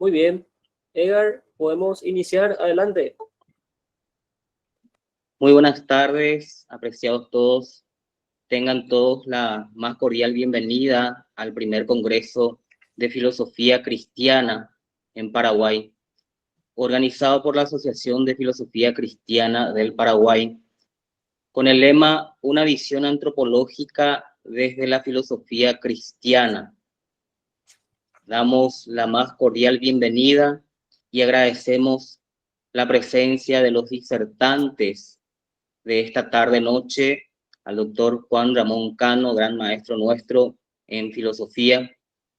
Muy bien. Edgar, podemos iniciar. Adelante. Muy buenas tardes, apreciados todos. Tengan todos la más cordial bienvenida al primer Congreso de Filosofía Cristiana en Paraguay, organizado por la Asociación de Filosofía Cristiana del Paraguay, con el lema Una visión antropológica desde la filosofía cristiana. Damos la más cordial bienvenida y agradecemos la presencia de los disertantes de esta tarde-noche, al doctor Juan Ramón Cano, gran maestro nuestro en filosofía,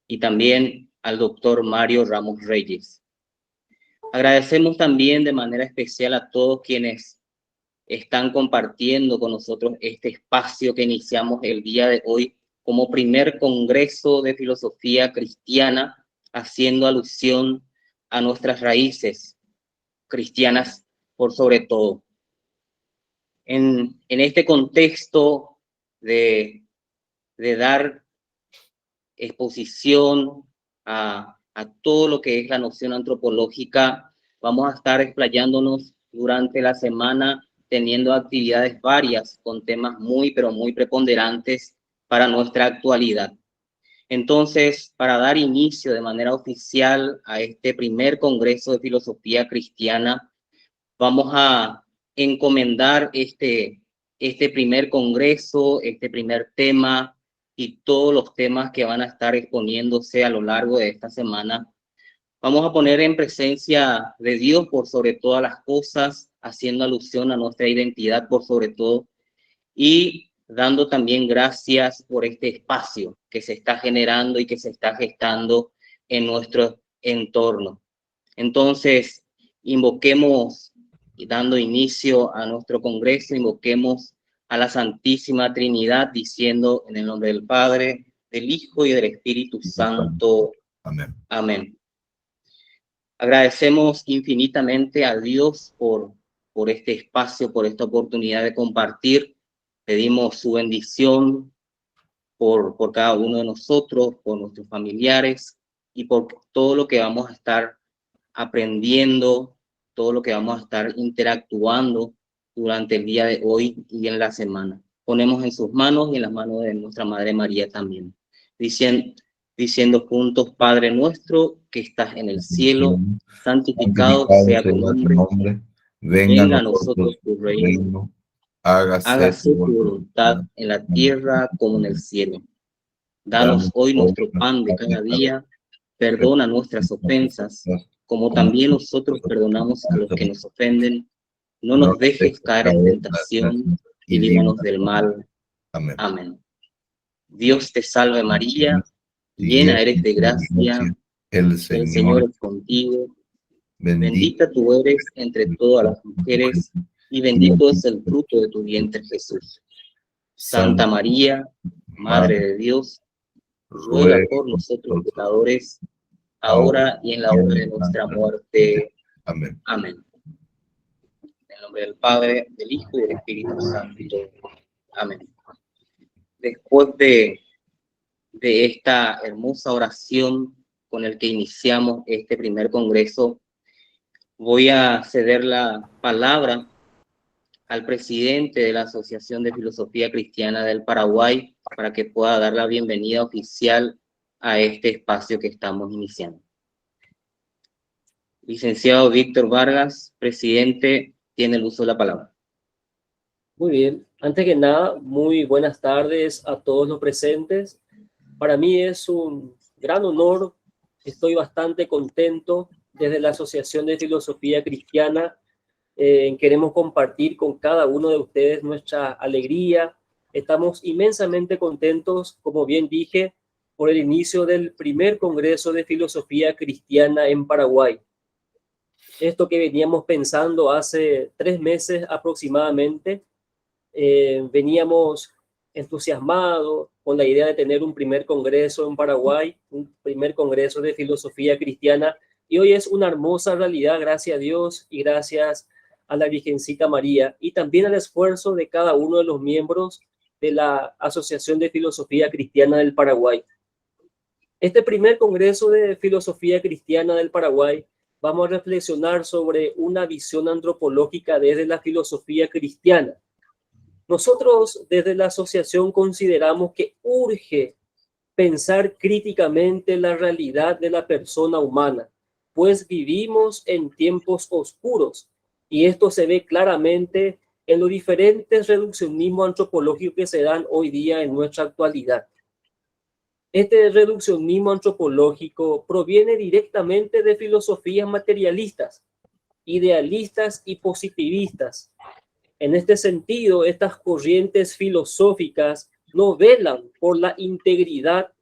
y también al doctor Mario Ramos Reyes. Agradecemos también de manera especial a todos quienes están compartiendo con nosotros este espacio que iniciamos el día de hoy como primer Congreso de Filosofía Cristiana, haciendo alusión a nuestras raíces cristianas por sobre todo. En este contexto de dar exposición a todo lo que es la noción antropológica, vamos a estar explayándonos durante la semana, teniendo actividades varias con temas pero muy preponderantes para nuestra actualidad. Entonces, para dar inicio de manera oficial a este primer Congreso de Filosofía Cristiana, vamos a encomendar este primer congreso, este primer tema y todos los temas que van a estar exponiéndose a lo largo de esta semana. Vamos a poner en presencia de Dios por sobre todas las cosas, haciendo alusión a nuestra identidad por sobre todo, y dando también gracias por este espacio que se está generando y que se está gestando en nuestro entorno. Entonces, invoquemos, y dando inicio a nuestro congreso, invoquemos a la Santísima Trinidad, diciendo en el nombre del Padre, del Hijo y del Espíritu Santo. Amén. Amén. Agradecemos infinitamente a Dios por este espacio, por esta oportunidad de compartir. Pedimos su bendición por cada uno de nosotros, por nuestros familiares y por todo lo que vamos a estar aprendiendo, todo lo que vamos a estar interactuando durante el día de hoy y en la semana. Ponemos en sus manos y en las manos de nuestra Madre María también, diciendo juntos: Padre nuestro que estás en el cielo, santificado sea tu nombre, venga a nosotros tu reino, hágase tu voluntad en la tierra como en el cielo. Danos hoy nuestro pan de cada día, perdona nuestras ofensas, como también nosotros perdonamos a los que nos ofenden. No nos dejes caer en tentación y líbranos del mal. Amén. Amén. Dios te salve María, llena eres de gracia, el Señor es contigo. Bendita tú eres entre todas las mujeres, y bendito es el fruto de tu vientre Jesús. Santa María, Madre de Dios, ruega por nosotros pecadores, ahora y en la hora de nuestra muerte. Amén. Amén. En el nombre del Padre, del Hijo y del Espíritu Santo. Amén. Después de esta hermosa oración con el que iniciamos este primer congreso, voy a ceder la palabra al presidente de la Asociación de Filosofía Cristiana del Paraguay para que pueda dar la bienvenida oficial a este espacio que estamos iniciando. Licenciado Víctor Vargas, presidente, tiene el uso de la palabra. Muy bien. Antes que nada, muy buenas tardes a todos los presentes. Para mí es un gran honor. Estoy bastante contento. Desde la Asociación de Filosofía Cristiana queremos compartir con cada uno de ustedes nuestra alegría. Estamos inmensamente contentos, como bien dije, por el inicio del primer Congreso de Filosofía Cristiana en Paraguay. Esto que veníamos pensando hace 3 meses aproximadamente, veníamos entusiasmados con la idea de tener un primer congreso en Paraguay, un primer congreso de filosofía cristiana, y hoy es una hermosa realidad, gracias a Dios y gracias a la Virgencita María, y también al esfuerzo de cada uno de los miembros de la Asociación de Filosofía Cristiana del Paraguay. Este primer Congreso de Filosofía Cristiana del Paraguay vamos a reflexionar sobre una visión antropológica desde la filosofía cristiana. Nosotros desde la asociación consideramos que urge pensar críticamente la realidad de la persona humana, pues vivimos en tiempos oscuros y esto se ve claramente en los diferentes reduccionismos antropológicos que se dan hoy día en nuestra actualidad. Este reduccionismo antropológico proviene directamente de filosofías materialistas, idealistas y positivistas. En este sentido, estas corrientes filosóficas no velan por la integridad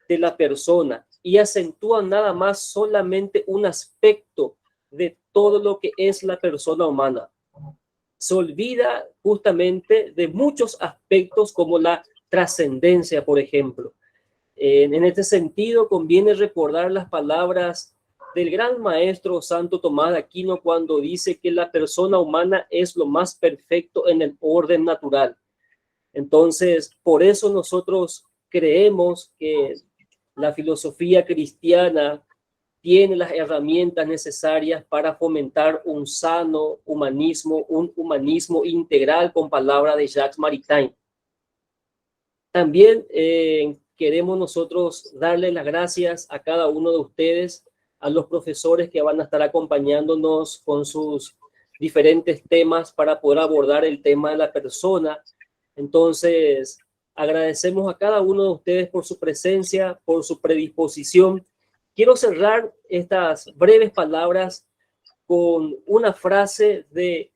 de la persona y acentúan nada más solamente un aspecto de todo lo que es la persona humana. Se olvida justamente de muchos aspectos como la trascendencia, por ejemplo. En este sentido, conviene recordar las palabras del gran maestro Santo Tomás de Aquino cuando dice que la persona humana es lo más perfecto en el orden natural. Entonces, por eso nosotros creemos que la filosofía cristiana tiene las herramientas necesarias para fomentar un sano humanismo, un humanismo integral, con palabra de Jacques Maritain. También queremos nosotros darle las gracias a cada uno de ustedes, a los profesores que van a estar acompañándonos con sus diferentes temas para poder abordar el tema de la persona. Entonces, agradecemos a cada uno de ustedes por su presencia, por su predisposición. Quiero cerrar estas breves palabras con una frase de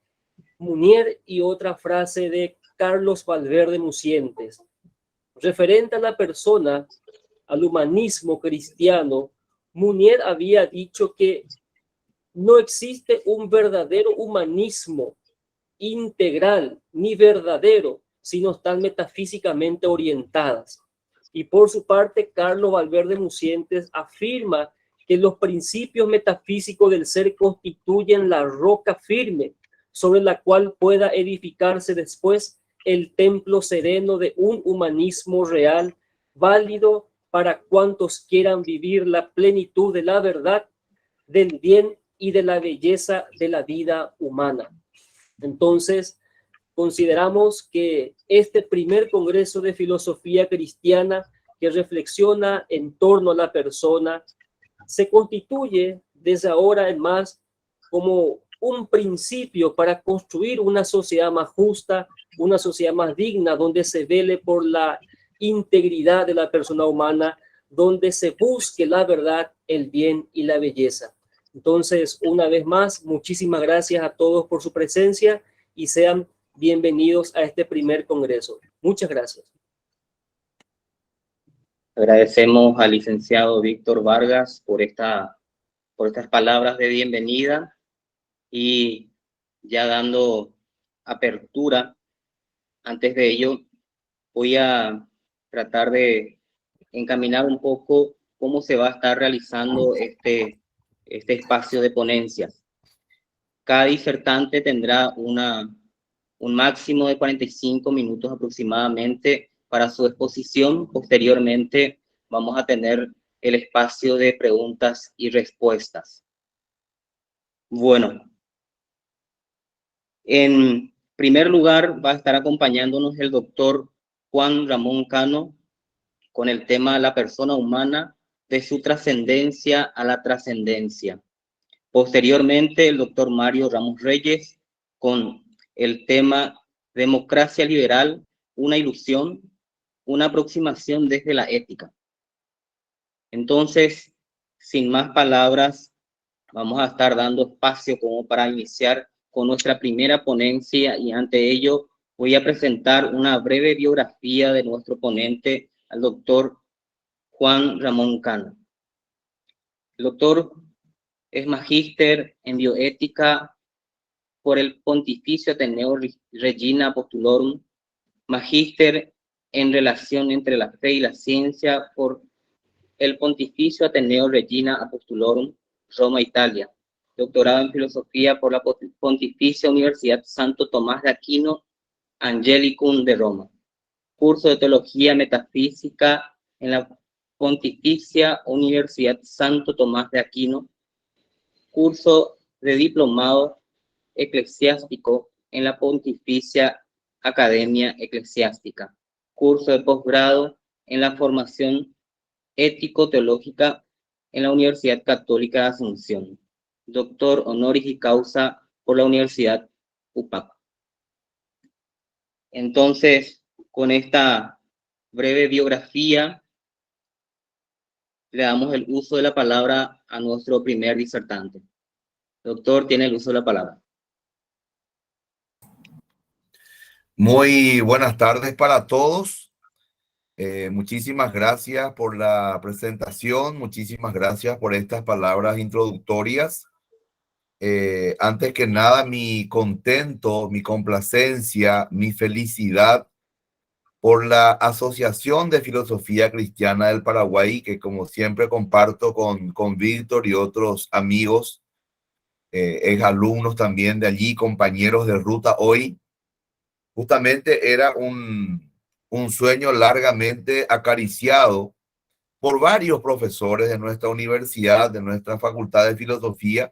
Munier y otra frase de Carlos Valverde Mucientes. Referente a la persona, al humanismo cristiano, Munier había dicho que no existe un verdadero humanismo integral ni verdadero si no están metafísicamente orientadas. Y por su parte, Carlos Valverde Mucientes afirma que los principios metafísicos del ser constituyen la roca firme sobre la cual pueda edificarse después el templo sereno de un humanismo real, válido para cuantos quieran vivir la plenitud de la verdad, del bien y de la belleza de la vida humana. Entonces, consideramos que este primer Congreso de Filosofía Cristiana que reflexiona en torno a la persona se constituye desde ahora en más como un principio para construir una sociedad más justa, una sociedad más digna, donde se vele por la integridad de la persona humana, donde se busque la verdad, el bien y la belleza. Entonces, una vez más, muchísimas gracias a todos por su presencia y sean bienvenidos a este primer congreso. Muchas gracias. Agradecemos al licenciado Víctor Vargas por estas palabras de bienvenida y ya dando apertura. Antes de ello, voy a tratar de encaminar un poco cómo se va a estar realizando este espacio de ponencia. Cada disertante tendrá un máximo de 45 minutos aproximadamente para su exposición. Posteriormente vamos a tener el espacio de preguntas y respuestas. Bueno, en primer lugar va a estar acompañándonos el doctor Juan Ramón Cano con el tema La persona humana, de su trascendencia a la trascendencia. Posteriormente, el doctor Mario Ramos Reyes con el tema Democracia liberal, una ilusión, una aproximación desde la ética. Entonces, sin más palabras, vamos a estar dando espacio como para iniciar con nuestra primera ponencia y ante ello voy a presentar una breve biografía de nuestro ponente, al doctor Juan Ramón Cano. El doctor es magíster en bioética por el Pontificio Ateneo Regina Apostolorum, magíster en relación entre la fe y la ciencia por el Pontificio Ateneo Regina Apostolorum, Roma, Italia, doctorado en filosofía por la Pontificia Universidad Santo Tomás de Aquino, Angelicum de Roma, curso de teología metafísica en la Pontificia Universidad Santo Tomás de Aquino, curso de diplomado eclesiástico en la Pontificia Academia Eclesiástica, curso de posgrado en la formación ético-teológica en la Universidad Católica de Asunción, doctor honoris causa por la Universidad UPAC. Entonces, con esta breve biografía, le damos el uso de la palabra a nuestro primer disertante. Doctor, tiene el uso de la palabra. Muy buenas tardes para todos. Muchísimas gracias por la presentación. Muchísimas gracias por estas palabras introductorias. Antes que nada, mi contento, mi complacencia, mi felicidad por la Asociación de Filosofía Cristiana del Paraguay, que como siempre comparto con Víctor y otros amigos, exalumnos también de allí, compañeros de ruta hoy. Justamente era un sueño largamente acariciado por varios profesores de nuestra universidad, de nuestra Facultad de Filosofía,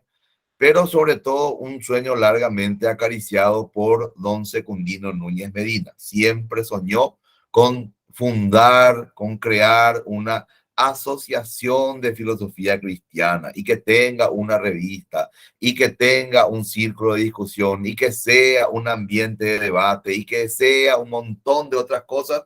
pero sobre todo un sueño largamente acariciado por don Secundino Núñez Medina. Siempre soñó con fundar, con crear una asociación de filosofía cristiana y que tenga una revista y que tenga un círculo de discusión y que sea un ambiente de debate y que sea un montón de otras cosas.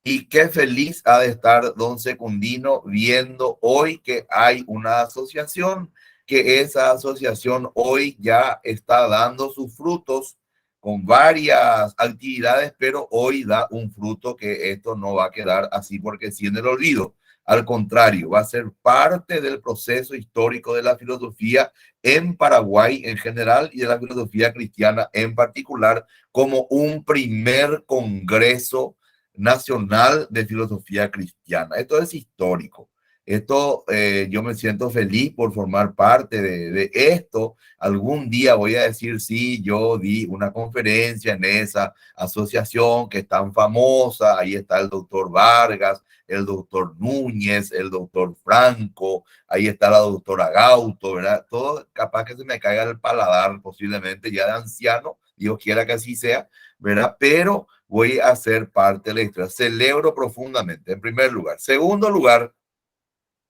Y qué feliz ha de estar don Secundino viendo hoy que hay una asociación, que esa asociación hoy ya está dando sus frutos con varias actividades, pero hoy da un fruto que esto no va a quedar así porque sí en el olvido. Al contrario, va a ser parte del proceso histórico de la filosofía en Paraguay en general y de la filosofía cristiana en particular, como un primer congreso nacional de filosofía cristiana. Esto es histórico. Esto, yo me siento feliz por formar parte de esto. Algún día voy a decir, sí, yo di una conferencia en esa asociación que es tan famosa. Ahí está el doctor Vargas, el doctor Núñez, el doctor Franco, ahí está la doctora Gauto, ¿verdad? Todo capaz que se me caiga el paladar, posiblemente ya de anciano, Dios quiera que así sea, ¿verdad? Pero voy a ser parte de la historia. Celebro profundamente, en primer lugar. Segundo lugar,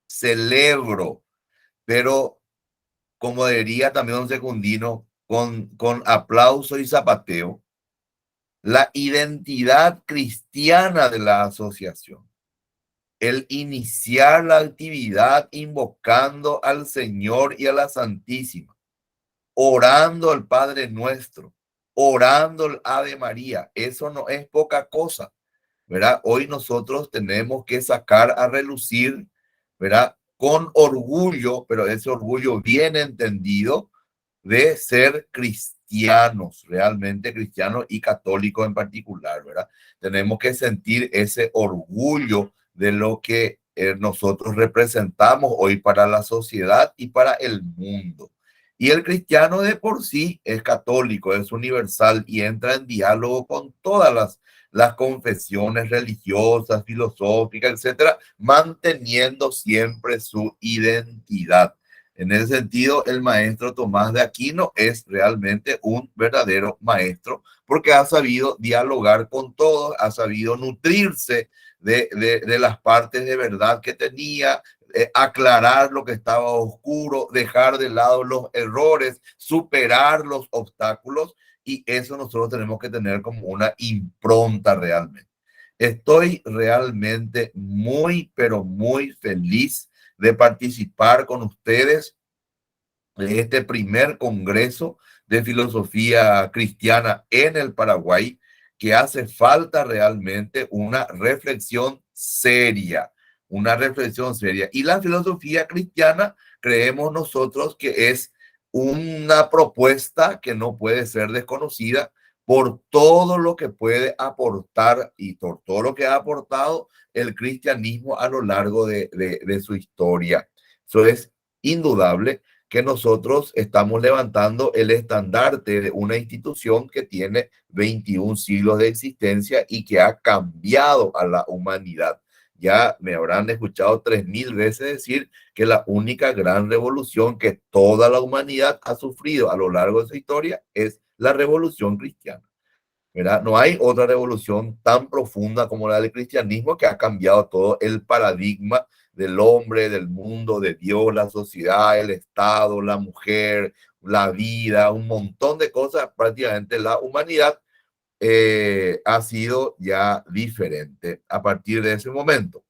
celebro, pero como diría también un Secundino, con aplauso y zapateo, la identidad cristiana de la asociación. El iniciar la actividad invocando al Señor y a la Santísima, orando al Padre Nuestro, orando al Ave María. Eso no es poca cosa, ¿verdad? Hoy nosotros tenemos que sacar a relucir, ¿verdad? Con orgullo, pero ese orgullo bien entendido, de ser cristianos, realmente cristianos y católicos en particular, ¿verdad? Tenemos que sentir ese orgullo de lo que nosotros representamos hoy para la sociedad y para el mundo. Y el cristiano de por sí es católico, es universal y entra en diálogo con todas las confesiones religiosas, filosóficas, etcétera, manteniendo siempre su identidad. En ese sentido, el maestro Tomás de Aquino es realmente un verdadero maestro porque ha sabido dialogar con todos, ha sabido nutrirse de las partes de verdad que tenía, aclarar lo que estaba oscuro, dejar de lado los errores, superar los obstáculos, y eso nosotros tenemos que tener como una impronta realmente. Estoy realmente muy, pero muy feliz de participar con ustedes en este primer congreso de filosofía cristiana en el Paraguay, que hace falta realmente una reflexión seria. Y la filosofía cristiana, creemos nosotros que es una propuesta que no puede ser desconocida por todo lo que puede aportar y por todo lo que ha aportado el cristianismo a lo largo de su historia. Eso es indudable, que nosotros estamos levantando el estandarte de una institución que tiene 21 siglos de existencia y que ha cambiado a la humanidad. ya me habrán escuchado 3000 veces decir que la única gran revolución que toda la humanidad ha sufrido a lo largo de su historia es la revolución cristiana, ¿verdad? No hay otra revolución tan profunda como la del cristianismo que ha cambiado todo el paradigma del hombre, del mundo, de Dios, la sociedad, el Estado, la mujer, la vida, un montón de cosas. Prácticamente la humanidad ha sido ya diferente a partir de ese momento.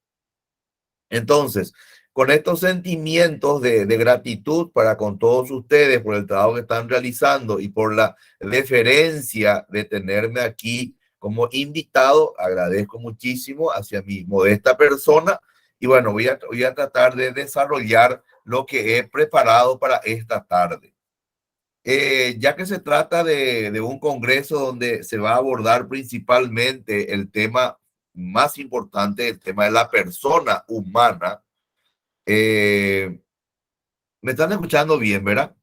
Entonces, con estos sentimientos de gratitud para con todos ustedes por el trabajo que están realizando y por la deferencia de tenerme aquí como invitado, agradezco muchísimo hacia mi modesta persona. Y bueno, voy a tratar de desarrollar lo que he preparado para esta tarde. Ya que se trata de un congreso donde se va a abordar principalmente el tema más importante, el tema de la persona humana. ¿Me están escuchando bien, verdad?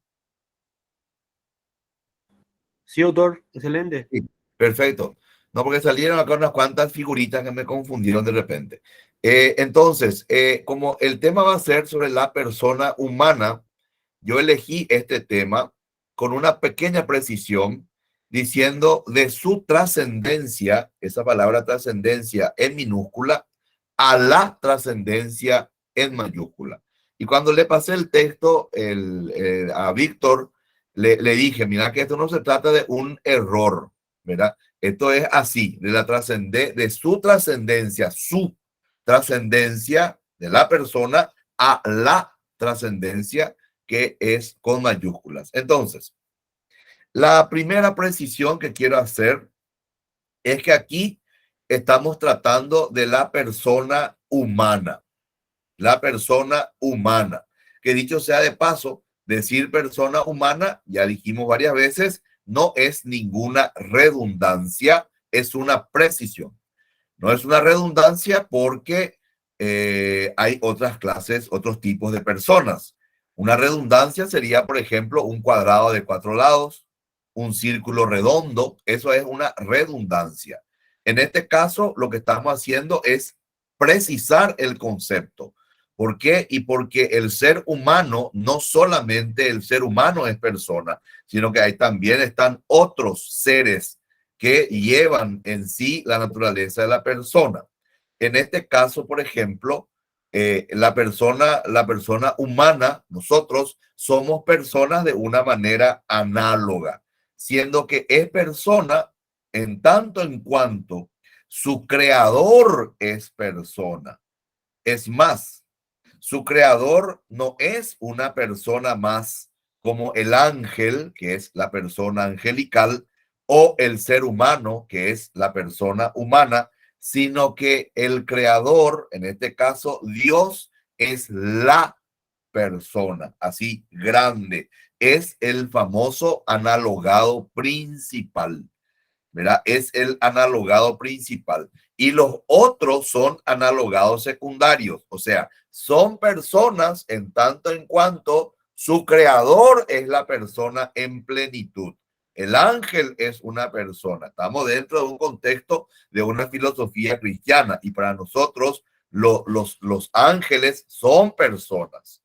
Sí, autor, excelente. Sí, perfecto. No, porque salieron acá unas cuantas figuritas que me confundieron de repente. Entonces, como el tema va a ser sobre la persona humana, yo elegí este tema con una pequeña precisión, diciendo de su trascendencia, esa palabra trascendencia en minúscula, a la trascendencia en mayúscula. Y cuando le pasé el texto a Víctor, le dije, mira que esto no se trata de un error, ¿verdad? Esto es así, de su trascendencia de la persona a la trascendencia que es con mayúsculas. Entonces, la primera precisión que quiero hacer es que aquí estamos tratando de la persona humana, que dicho sea de paso, decir persona humana, ya dijimos varias veces, no es ninguna redundancia, es una precisión. No es una redundancia porque hay otras clases, otros tipos de personas. Una redundancia sería, por ejemplo, un cuadrado de 4 lados, un círculo redondo. Eso es una redundancia. En este caso, lo que estamos haciendo es precisar el concepto. ¿Por qué? Y porque el ser humano, no solamente el ser humano es persona, sino que ahí también están otros seres que llevan en sí la naturaleza de la persona. En este caso, por ejemplo, la persona humana, nosotros somos personas de una manera análoga, siendo que es persona en tanto en cuanto su creador es persona. Es más, su creador no es una persona más como el ángel, que es la persona angelical, o el ser humano, que es la persona humana, sino que el creador, en este caso Dios, es la persona, así grande. Es el famoso analogado principal, ¿verdad? Es el analogado principal. Y los otros son analogados secundarios, o sea, son personas en tanto en cuanto su creador es la persona en plenitud. El ángel es una persona. Estamos dentro de un contexto de una filosofía cristiana y para nosotros los ángeles son personas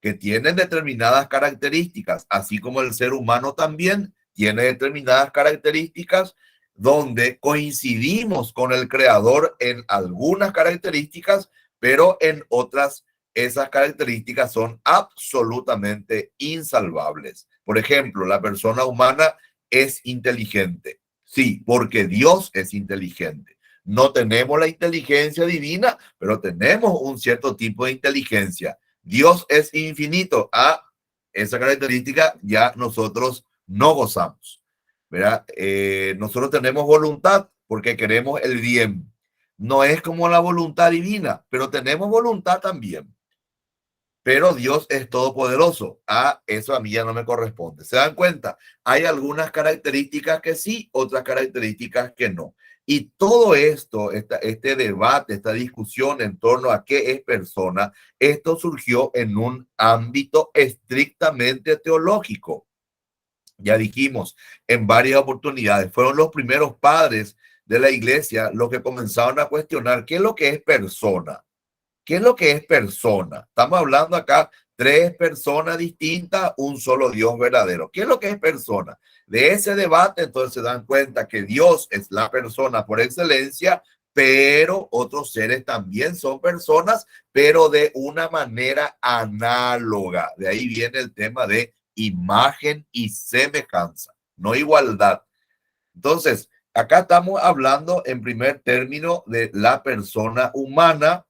que tienen determinadas características, así como el ser humano también tiene determinadas características donde coincidimos con el creador en algunas características, pero en otras esas características son absolutamente insalvables. Por ejemplo, la persona humana es inteligente. Sí, porque Dios es inteligente. No tenemos la inteligencia divina, pero tenemos un cierto tipo de inteligencia. Dios es infinito. Esa característica ya nosotros no gozamos, ¿verdad? Nosotros tenemos voluntad porque queremos el bien. No es como la voluntad divina, pero tenemos voluntad también. Pero Dios es todopoderoso. Eso a mí ya no me corresponde. ¿Se dan cuenta? Hay algunas características que sí, otras características que no. Y todo esto, este debate, esta discusión en torno a qué es persona, esto surgió en un ámbito estrictamente teológico. Ya dijimos en varias oportunidades, fueron los primeros padres de la iglesia los que comenzaron a cuestionar qué es lo que es persona. ¿Qué es lo que es persona? Estamos hablando acá tres personas distintas, un solo Dios verdadero. ¿Qué es lo que es persona? De ese debate entonces se dan cuenta que Dios es la persona por excelencia, pero otros seres también son personas, pero de una manera análoga. De ahí viene el tema de imagen y semejanza, no igualdad. Entonces, acá estamos hablando en primer término de la persona humana.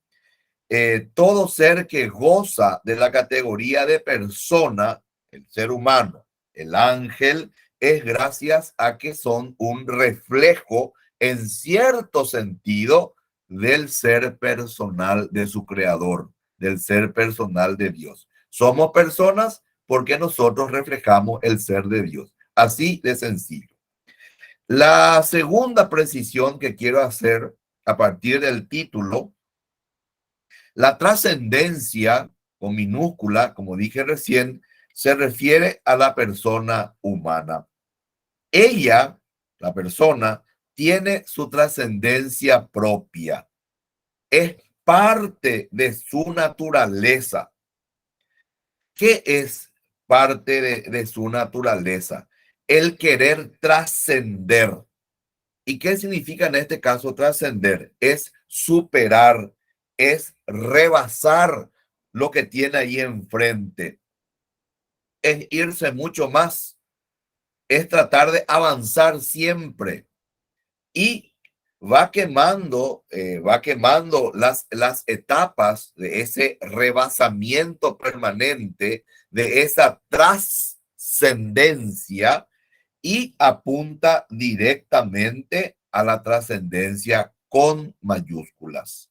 Todo ser que goza de la categoría de persona, el ser humano, el ángel, es gracias a que son un reflejo en cierto sentido del ser personal de su creador, del ser personal de Dios. Somos personas porque nosotros reflejamos el ser de Dios. Así de sencillo. La segunda precisión que quiero hacer a partir del título: la trascendencia, con minúscula, como dije recién, se refiere a la persona humana. Ella, la persona, tiene su trascendencia propia. Es parte de su naturaleza. ¿Qué es parte de su naturaleza? El querer trascender. ¿Y qué significa en este caso trascender? Es superar, es rebasar lo que tiene ahí enfrente, es irse mucho más, es tratar de avanzar siempre y va quemando las etapas de ese rebasamiento permanente, de esa trascendencia, y apunta directamente a la trascendencia con mayúsculas.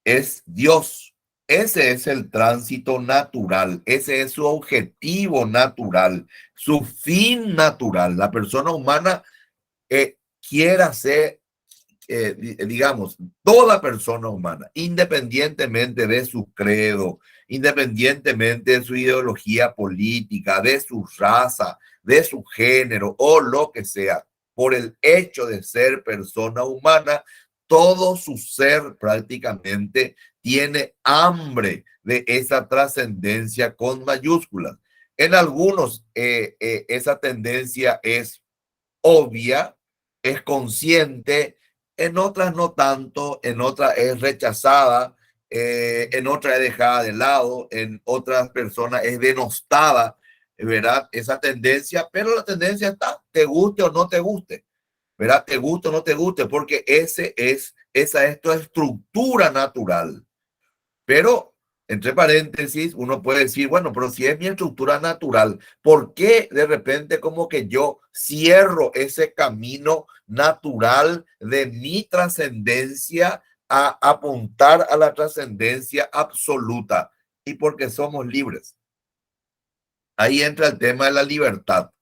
Es Dios. Ese es el tránsito natural. Ese es su objetivo natural, su fin natural. La persona humana quiere ser, digamos, toda persona humana, independientemente de su credo, independientemente de su ideología política, de su raza, de su género o lo que sea, por el hecho de ser persona humana, todo su ser prácticamente tiene hambre de esa trascendencia con mayúsculas. En algunos esa tendencia es obvia, es consciente, en otras no tanto, en otras es rechazada, en otras es dejada de lado, en otras personas es denostada, ¿verdad? Esa tendencia, pero la tendencia está, te guste o no te guste, ¿verdad? Te guste o no te guste, porque esa es tu estructura natural. Pero, entre paréntesis, uno puede decir, bueno, pero si es mi estructura natural, ¿por qué de repente como que yo cierro ese camino natural de mi trascendencia a apuntar a la trascendencia absoluta? Y porque somos libres. Ahí entra el tema de la libertad.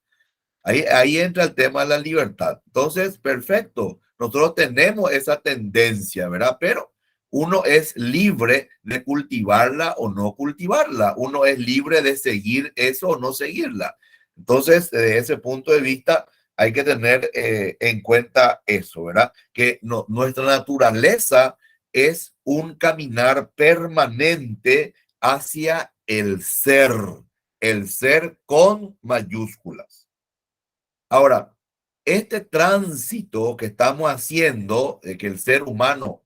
Ahí entra el tema de la libertad. Entonces, perfecto. Nosotros tenemos esa tendencia, ¿verdad? Pero uno es libre de cultivarla o no cultivarla. Uno es libre de seguir eso o no seguirla. Entonces, desde ese punto de vista, hay que tener en cuenta eso, ¿verdad? Que nuestra naturaleza es un caminar permanente hacia el ser con mayúsculas. Ahora, este tránsito que estamos haciendo, de que el ser humano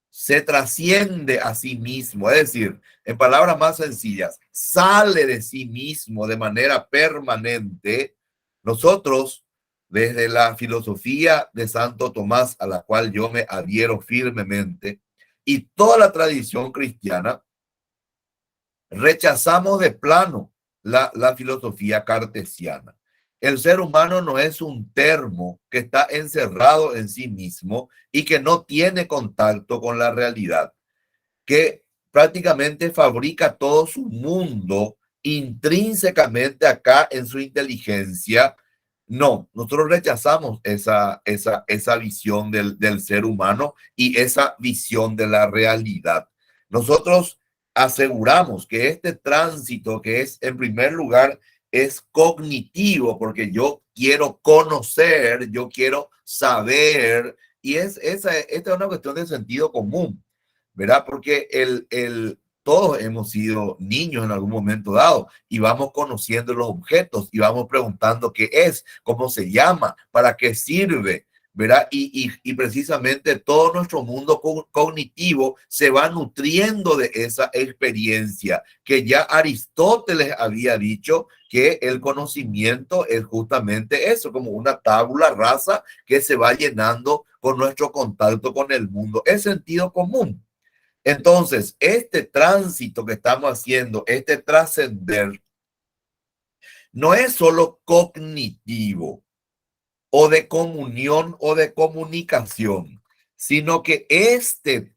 se trasciende a sí mismo, es decir, en palabras más sencillas, sale de sí mismo de manera permanente, nosotros, desde la filosofía de Santo Tomás, a la cual yo me adhiero firmemente, y toda la tradición cristiana, rechazamos de plano la filosofía cartesiana. El ser humano no es un termo que está encerrado en sí mismo y que no tiene contacto con la realidad, que prácticamente fabrica todo su mundo intrínsecamente acá en su inteligencia. No, nosotros rechazamos esa visión del ser humano y esa visión de la realidad. Nosotros aseguramos que este tránsito, que es en primer lugar es cognitivo, porque yo quiero conocer, yo quiero saber, Y esta es una cuestión de sentido común, ¿verdad? Porque todos hemos sido niños en algún momento dado y vamos conociendo los objetos y vamos preguntando qué es, cómo se llama, para qué sirve, ¿verdad? Y precisamente todo nuestro mundo cognitivo se va nutriendo de esa experiencia que ya Aristóteles había dicho que el conocimiento es justamente eso, como una tabula rasa que se va llenando con nuestro contacto con el mundo. Es sentido común. Entonces, este tránsito que estamos haciendo, este trascender, no es solo cognitivo o de comunión o de comunicación, sino que este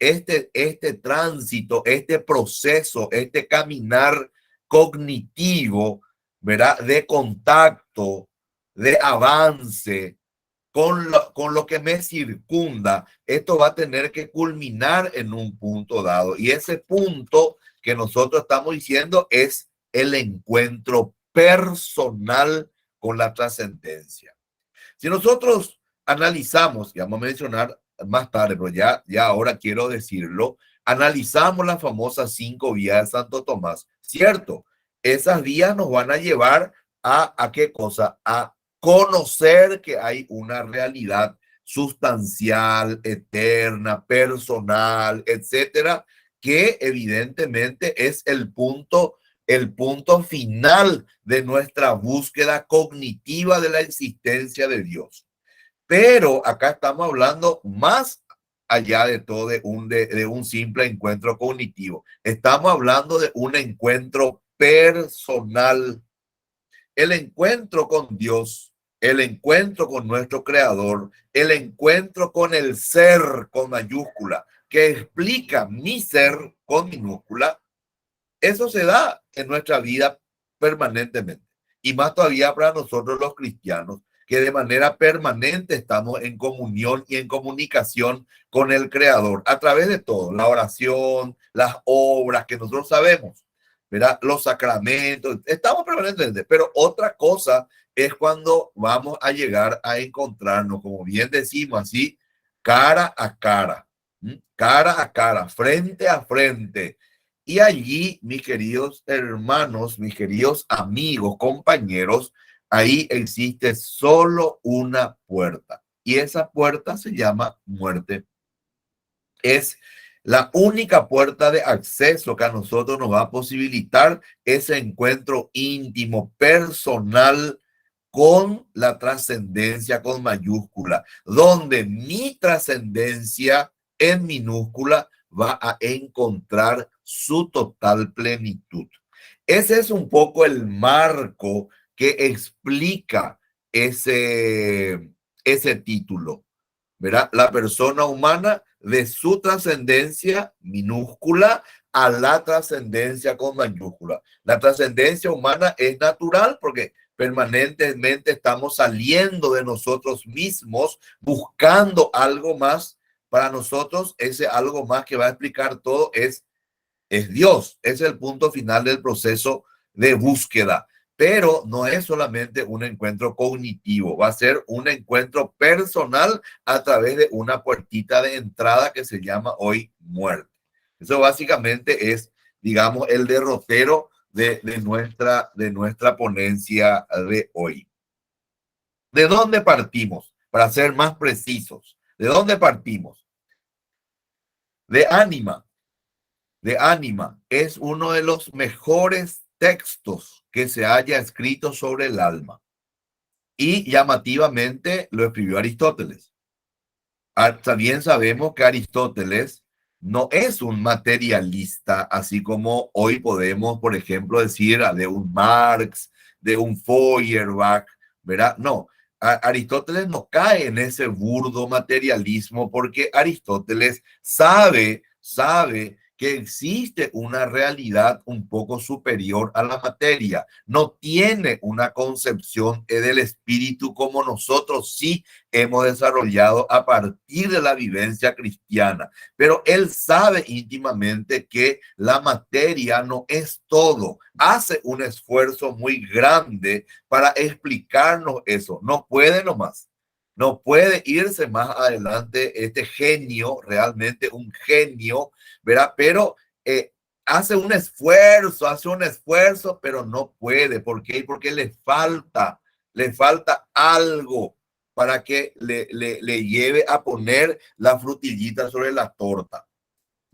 tránsito, este proceso, este caminar cognitivo, ¿verdad? De contacto, de avance con lo que me circunda, esto va a tener que culminar en un punto dado. Y ese punto que nosotros estamos diciendo es el encuentro personal con la trascendencia. Si nosotros analizamos, y vamos a mencionar más tarde, pero ya ahora quiero decirlo, analizamos las famosas 5 vías de Santo Tomás, ¿cierto? Esas vías nos van a llevar ¿a qué cosa? A conocer que hay una realidad sustancial, eterna, personal, etcétera, que evidentemente es el punto final de nuestra búsqueda cognitiva de la existencia de Dios. Pero acá estamos hablando más allá de todo de un simple encuentro cognitivo. Estamos hablando de un encuentro personal. El encuentro con Dios, el encuentro con nuestro Creador, el encuentro con el ser con mayúscula, que explica mi ser con minúscula, eso se da en nuestra vida permanentemente. Y más todavía para nosotros los cristianos, que de manera permanente estamos en comunión y en comunicación con el Creador a través de todo, la oración, las obras que nosotros sabemos, ¿verdad? Los sacramentos, estamos permanentemente. Pero otra cosa es cuando vamos a llegar a encontrarnos, como bien decimos así, cara a cara, cara a cara, frente a frente. Y allí, mis queridos hermanos, mis queridos amigos, compañeros, ahí existe solo una puerta. Y esa puerta se llama muerte. Es la única puerta de acceso que a nosotros nos va a posibilitar ese encuentro íntimo, personal, con la trascendencia con mayúscula, donde mi trascendencia en minúscula va a encontrar su total plenitud. Ese es un poco el marco que explica ese título, ¿verdad? La persona humana de su trascendencia minúscula a la trascendencia con mayúscula. La trascendencia humana es natural porque permanentemente estamos saliendo de nosotros mismos, buscando algo más. Para nosotros, ese algo más que va a explicar todo es Dios. Es el punto final del proceso de búsqueda. Pero no es solamente un encuentro cognitivo, va a ser un encuentro personal a través de una puertita de entrada que se llama hoy muerte. Eso básicamente es, digamos, el derrotero de nuestra ponencia de hoy. ¿De dónde partimos? Para ser más precisos, ¿de dónde partimos? De Ánima. De Ánima es uno de los mejores textos que se haya escrito sobre el alma. Y llamativamente lo escribió Aristóteles. También sabemos que Aristóteles no es un materialista, así como hoy podemos, por ejemplo, decir de un Marx, de un Feuerbach, ¿verdad? No, Aristóteles no cae en ese burdo materialismo porque Aristóteles sabe que existe una realidad un poco superior a la materia. No tiene una concepción del espíritu como nosotros sí hemos desarrollado a partir de la vivencia cristiana. Pero él sabe íntimamente que la materia no es todo. Hace un esfuerzo muy grande para explicarnos eso. No puede nomás. No puede irse más adelante este genio, realmente un genio, ¿verdad? Pero hace un esfuerzo, pero no puede. ¿Por qué? Porque le falta algo para que le lleve a poner la frutillita sobre la torta.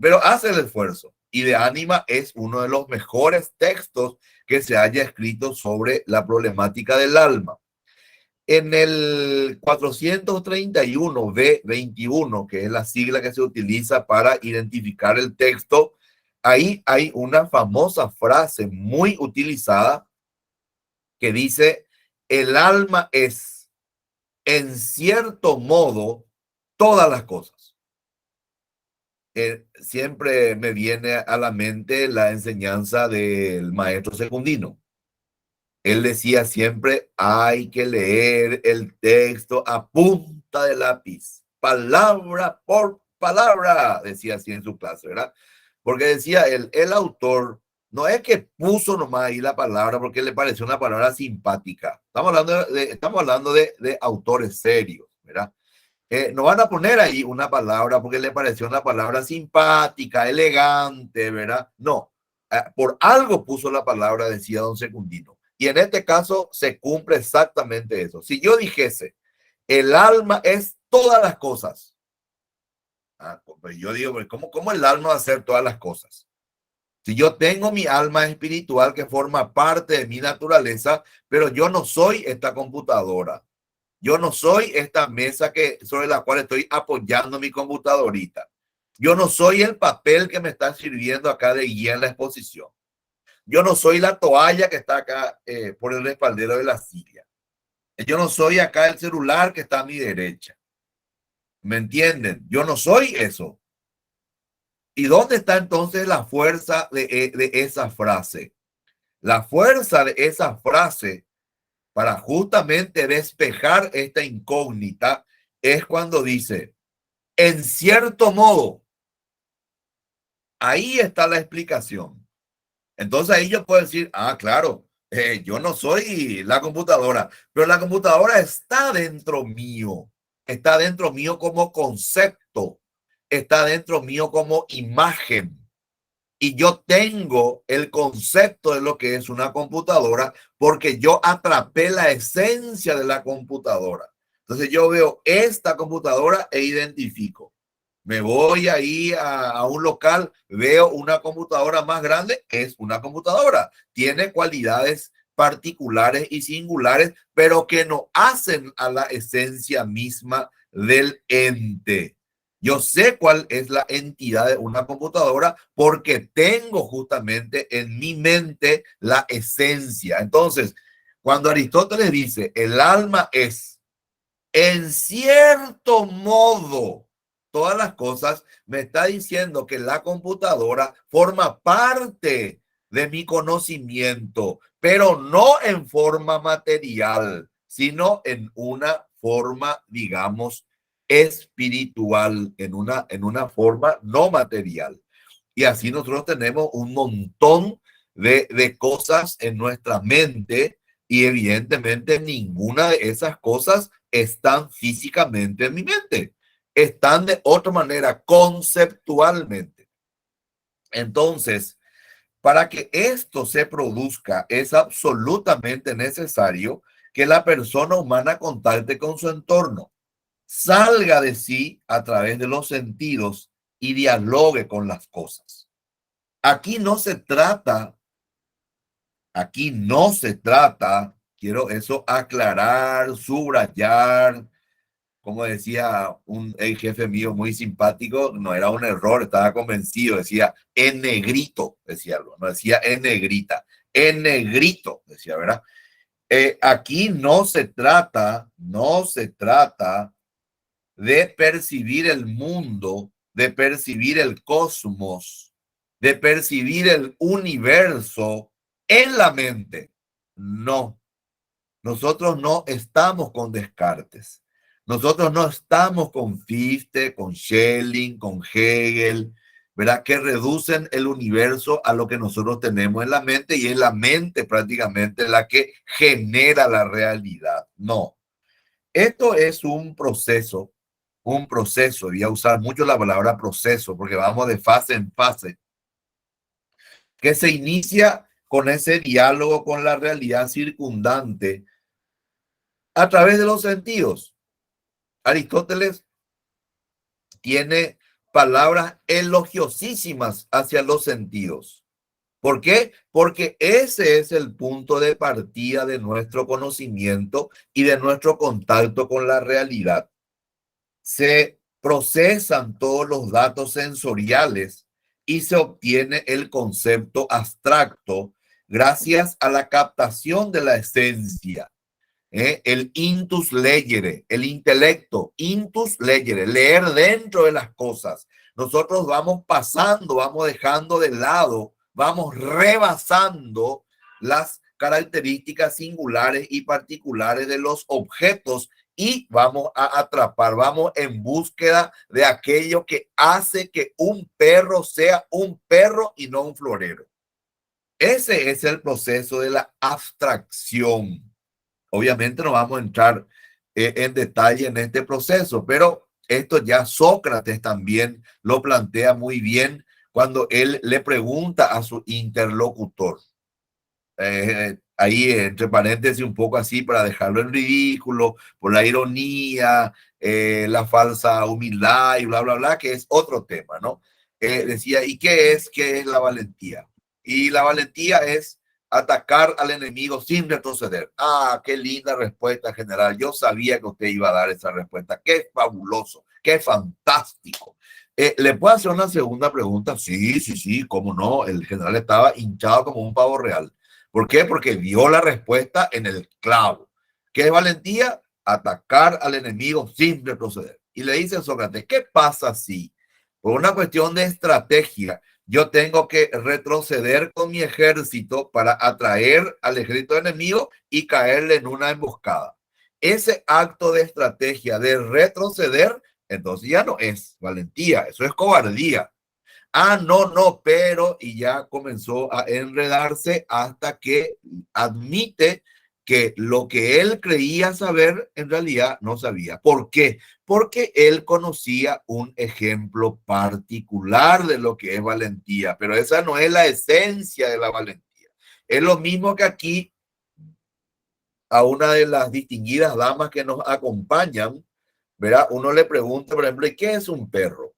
Pero hace el esfuerzo. Y De Ánima es uno de los mejores textos que se haya escrito sobre la problemática del alma. En el 431 B21, que es la sigla que se utiliza para identificar el texto, ahí hay una famosa frase muy utilizada que dice: el alma es, en cierto modo, todas las cosas. Siempre me viene a la mente la enseñanza del maestro Secundino. Él decía siempre: hay que leer el texto a punta de lápiz, palabra por palabra, decía así en su clase, ¿verdad? Porque decía el autor no es que puso nomás ahí la palabra porque le pareció una palabra simpática. Estamos hablando de autores serios, ¿verdad? No van a poner ahí una palabra porque le pareció una palabra simpática, elegante, ¿verdad? No, por algo puso la palabra, decía don Secundino. Y en este caso se cumple exactamente eso. Si yo dijese, el alma es todas las cosas. Pues yo digo, ¿cómo el alma va a hacer todas las cosas? Si yo tengo mi alma espiritual que forma parte de mi naturaleza, pero yo no soy esta computadora. Yo no soy esta mesa sobre la cual estoy apoyando mi computadorita. Yo no soy el papel que me está sirviendo acá de guía en la exposición. Yo no soy la toalla que está acá por el respaldero de la silla. Yo no soy acá el celular que está a mi derecha. ¿Me entienden? Yo no soy eso. ¿Y dónde está entonces la fuerza de esa frase? La fuerza de esa frase para justamente despejar esta incógnita es cuando dice: en cierto modo. Ahí está la explicación. Entonces ahí yo puedo decir, claro, yo no soy la computadora, pero la computadora está dentro mío como concepto, está dentro mío como imagen. Y yo tengo el concepto de lo que es una computadora porque yo atrapé la esencia de la computadora. Entonces yo veo esta computadora e identifico. Me voy ahí a un local, veo una computadora más grande, es una computadora. Tiene cualidades particulares y singulares, pero que no hacen a la esencia misma del ente. Yo sé cuál es la entidad de una computadora porque tengo justamente en mi mente la esencia. Entonces, cuando Aristóteles dice, el alma es, en cierto modo, todas las cosas, me está diciendo que la computadora forma parte de mi conocimiento, pero no en forma material, sino en una forma, digamos, espiritual, en una forma no material. Y así nosotros tenemos un montón de cosas en nuestra mente y evidentemente ninguna de esas cosas están físicamente en mi mente. Están de otra manera, conceptualmente. Entonces, para que esto se produzca, es absolutamente necesario que la persona humana contacte con su entorno, salga de sí a través de los sentidos y dialogue con las cosas. Aquí no se trata, quiero eso aclarar, subrayar, como decía el jefe mío muy simpático, no era un error, estaba convencido, decía en negrito, decía algo, no decía en negrita, en negrito, decía, ¿verdad? Aquí no se trata de percibir el mundo, de percibir el cosmos, de percibir el universo en la mente. No, nosotros no estamos con Descartes. Nosotros no estamos con Fichte, con Schelling, con Hegel, ¿verdad? Que reducen el universo a lo que nosotros tenemos en la mente y es la mente prácticamente la que genera la realidad. No. Esto es un proceso, voy a usar mucho la palabra proceso porque vamos de fase en fase, que se inicia con ese diálogo con la realidad circundante a través de los sentidos. Aristóteles tiene palabras elogiosísimas hacia los sentidos. ¿Por qué? Porque ese es el punto de partida de nuestro conocimiento y de nuestro contacto con la realidad. Se procesan todos los datos sensoriales y se obtiene el concepto abstracto gracias a la captación de la esencia. El intus legere, el intelecto, intus legere, leer dentro de las cosas. Nosotros vamos pasando, vamos dejando de lado, vamos rebasando las características singulares y particulares de los objetos y vamos a atrapar, vamos en búsqueda de aquello que hace que un perro sea un perro y no un florero. Ese es el proceso de la abstracción. Obviamente no vamos a entrar en detalle en este proceso, pero esto ya Sócrates también lo plantea muy bien cuando él le pregunta a su interlocutor. Ahí entre paréntesis un poco así para dejarlo en ridículo, por la ironía, la falsa humildad y bla, bla, bla, que es otro tema, ¿no? Decía, ¿y qué es la valentía? Y la valentía es atacar al enemigo sin retroceder. Ah, qué linda respuesta, general. Yo sabía que usted iba a dar esa respuesta. Qué fabuloso, qué fantástico. ¿Le puedo hacer una segunda pregunta? Sí, sí, sí, cómo no. El general estaba hinchado como un pavo real. ¿Por qué? Porque vio la respuesta en el clavo. ¿Qué es valentía? Atacar al enemigo sin retroceder. Y le dice a Sócrates, ¿qué pasa si por una cuestión de estrategia yo tengo que retroceder con mi ejército para atraer al ejército enemigo y caerle en una emboscada? Ese acto de estrategia de retroceder, entonces ya no es valentía, eso es cobardía. Ah, no, no, pero, y ya comenzó a enredarse hasta que admite que lo que él creía saber en realidad no sabía. ¿Por qué? Porque él conocía un ejemplo particular de lo que es valentía, pero esa no es la esencia de la valentía. Es lo mismo que aquí a una de las distinguidas damas que nos acompañan, ¿verdad? Uno le pregunta, por ejemplo, ¿qué es un perro?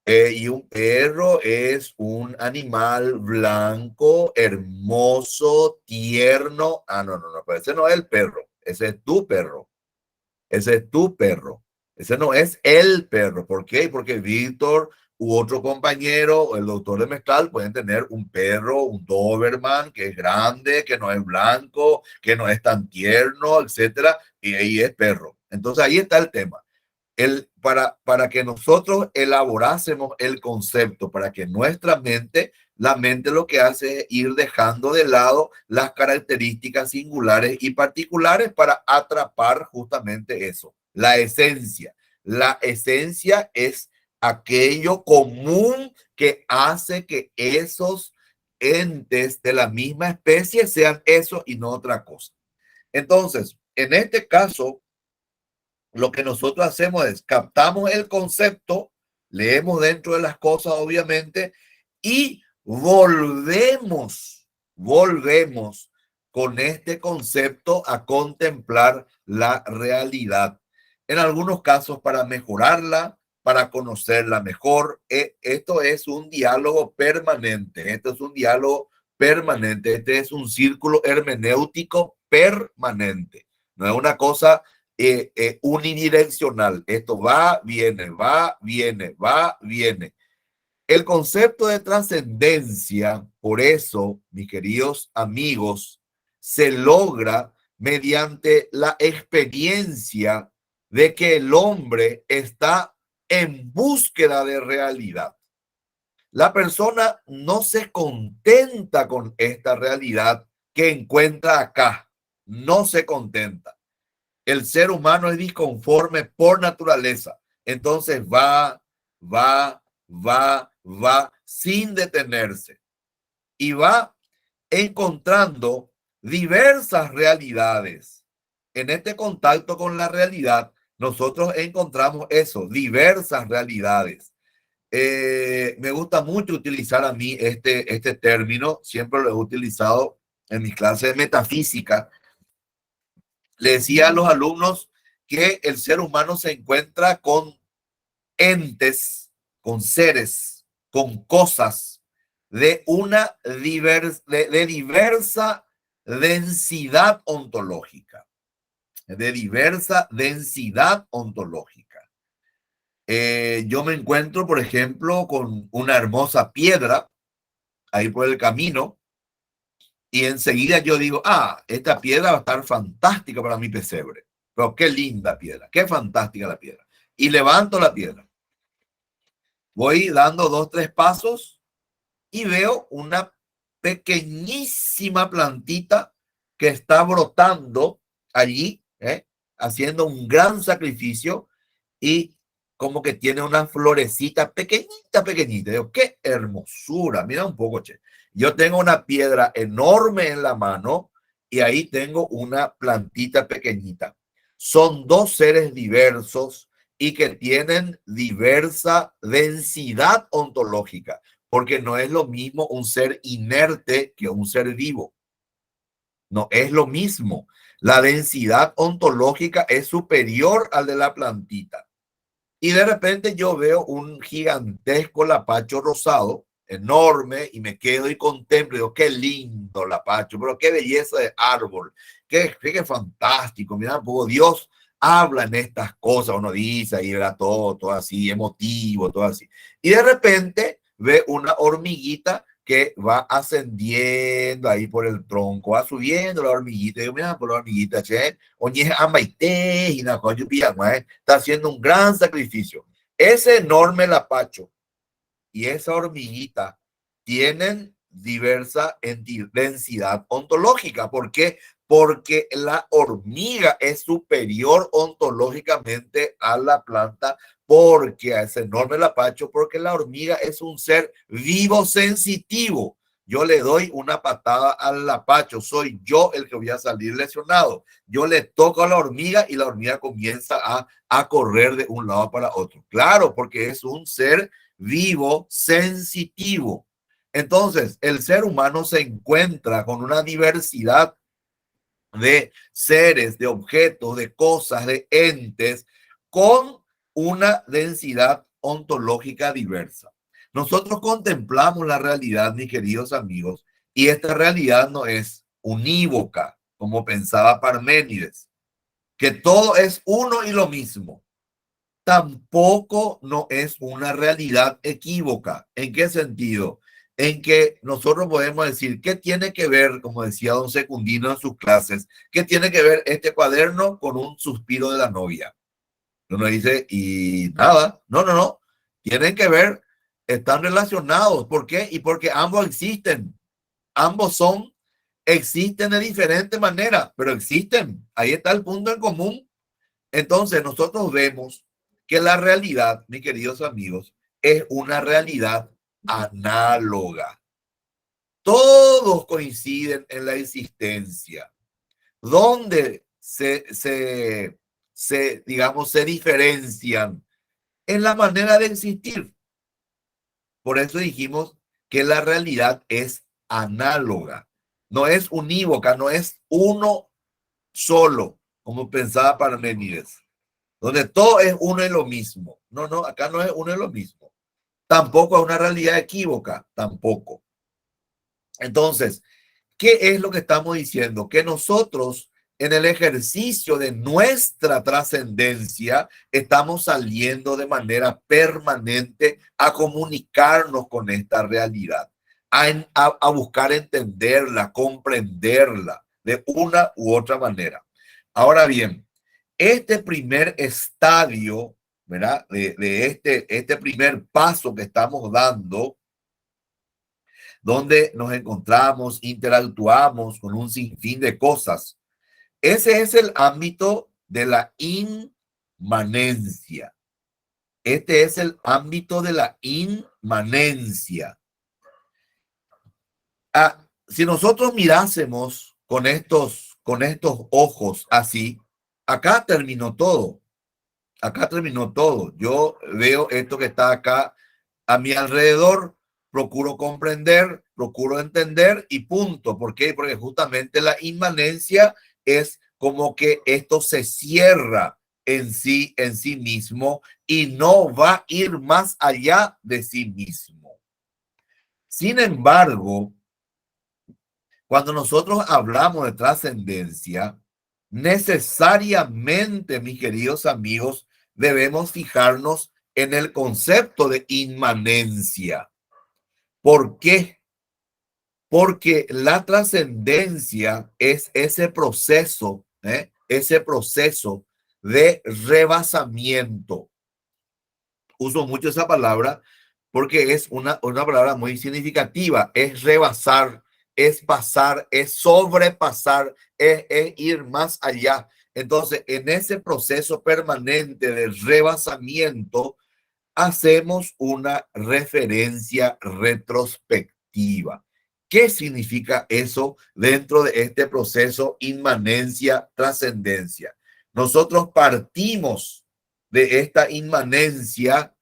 Y un perro es un animal blanco, hermoso, tierno. Ah, no, no, no, pero ese no es el perro. Ese es tu perro. Ese es tu perro. Ese no es el perro. ¿Por qué? Porque Víctor u otro compañero o el doctor de Mestral pueden tener un perro, un Doberman, que es grande, que no es blanco, que no es tan tierno, etcétera. Y ahí es perro. Entonces ahí está el tema. Para que nosotros elaborásemos el concepto, para que nuestra mente, la mente lo que hace es ir dejando de lado las características singulares y particulares para atrapar justamente eso, la esencia. La esencia es aquello común que hace que esos entes de la misma especie sean eso y no otra cosa. Entonces, en este caso, lo que nosotros hacemos es captamos el concepto, leemos dentro de las cosas, obviamente, y volvemos con este concepto a contemplar la realidad. En algunos casos para mejorarla, para conocerla mejor. Esto es un diálogo permanente. Esto es un diálogo permanente. Este es un círculo hermenéutico permanente. No es una cosa unidireccional. Esto va, viene, va, viene, va, viene. El concepto de trascendencia, por eso, mis queridos amigos, se logra mediante la experiencia de que el hombre está en búsqueda de realidad. La persona no se contenta con esta realidad que encuentra acá, no se contenta. El ser humano es disconforme por naturaleza. Entonces va, sin detenerse. Y va encontrando diversas realidades. en este contacto con la realidad, nosotros encontramos eso, diversas realidades. Me gusta mucho utilizar a mí este término, siempre lo he utilizado en mis clases de metafísica. Le decía a los alumnos que el ser humano se encuentra con entes, con seres, con cosas de una diversa densidad ontológica, de diversa densidad ontológica. Yo me encuentro, por ejemplo, con una hermosa piedra ahí por el camino y enseguida yo digo, esta piedra va a estar fantástica para mi pesebre. Pero qué linda piedra, qué fantástica la piedra. Y levanto la piedra. Voy dando 2, 3 pasos y veo una pequeñísima plantita que está brotando allí, haciendo un gran sacrificio y como que tiene una florecita pequeñita, pequeñita. Digo, qué hermosura, mira un poco, che. Yo tengo una piedra enorme en la mano y ahí tengo una plantita pequeñita. Son dos seres diversos y que tienen diversa densidad ontológica, porque no es lo mismo un ser inerte que un ser vivo. No es lo mismo. La densidad ontológica es superior al de la plantita. Y de repente yo veo un gigantesco lapacho rosado, enorme, y me quedo y contemplo. Digo, qué lindo lapacho, pero qué belleza de árbol, qué fantástico. Mira, pues Dios habla en estas cosas, uno dice, ahí era todo así, emotivo, todo así. Y de repente ve una hormiguita que va ascendiendo ahí por el tronco, va subiendo la hormiguita. Y yo, mira, por la hormiguita, che, oye, amaite, y na coño, está haciendo un gran sacrificio. Ese enorme lapacho y esa hormiguita tienen diversa densidad ontológica. ¿Por qué? Porque la hormiga es superior ontológicamente a la planta, porque a ese enorme lapacho, porque la hormiga es un ser vivo sensitivo. Yo le doy una patada al lapacho, soy yo el que voy a salir lesionado. Yo le toco a la hormiga y la hormiga comienza a correr de un lado para otro. Claro, porque es un ser vivo sensitivo. Entonces, el ser humano se encuentra con una diversidad de seres, de objetos, de cosas, de entes, con una densidad ontológica diversa. Nosotros contemplamos la realidad, mis queridos amigos, y esta realidad no es unívoca, como pensaba Parménides, que todo es uno y lo mismo. Tampoco no es una realidad equívoca. ¿En qué sentido? En que nosotros podemos decir, ¿qué tiene que ver, como decía don Secundino en sus clases, qué tiene que ver este cuaderno con un suspiro de la novia? Uno dice, y nada, no, tienen que ver, están relacionados. ¿Por qué? Y porque ambos existen, ambos existen de diferente manera, pero existen. Ahí está el punto en común. Entonces nosotros vemos que la realidad, mis queridos amigos, es una realidad análoga. Todos coinciden en la existencia. ¿Dónde digamos, se diferencian? En la manera de existir. Por eso dijimos que la realidad es análoga. No es unívoca, no es uno solo, como pensaba Parménides, donde todo es uno y lo mismo. No, acá no es uno y lo mismo. Tampoco es una realidad equívoca, tampoco. Entonces, ¿qué es lo que estamos diciendo? Que nosotros, en el ejercicio de nuestra trascendencia, estamos saliendo de manera permanente a comunicarnos con esta realidad, a buscar entenderla, comprenderla de una u otra manera. Ahora bien, este primer estadio, ¿verdad? De este primer paso que estamos dando, donde nos encontramos, interactuamos con un sinfín de cosas. Ese es el ámbito de la inmanencia. Este es el ámbito de la inmanencia. Si nosotros mirásemos con estos ojos así, acá terminó todo. Acá terminó todo. Yo veo esto que está acá a mi alrededor, procuro comprender, procuro entender y punto. ¿Por qué? Porque justamente la inmanencia es como que esto se cierra en sí mismo y no va a ir más allá de sí mismo. Sin embargo, cuando nosotros hablamos de trascendencia, necesariamente, mis queridos amigos, debemos fijarnos en el concepto de inmanencia. ¿Por qué? Porque la trascendencia es ese proceso de rebasamiento. Uso mucho esa palabra porque es una palabra muy significativa. Es rebasar, es pasar, es sobrepasar, es ir más allá. Entonces, en ese proceso permanente de rebasamiento, hacemos una referencia retrospectiva. ¿Qué significa eso dentro de este proceso inmanencia, trascendencia? Nosotros partimos de esta inmanencia,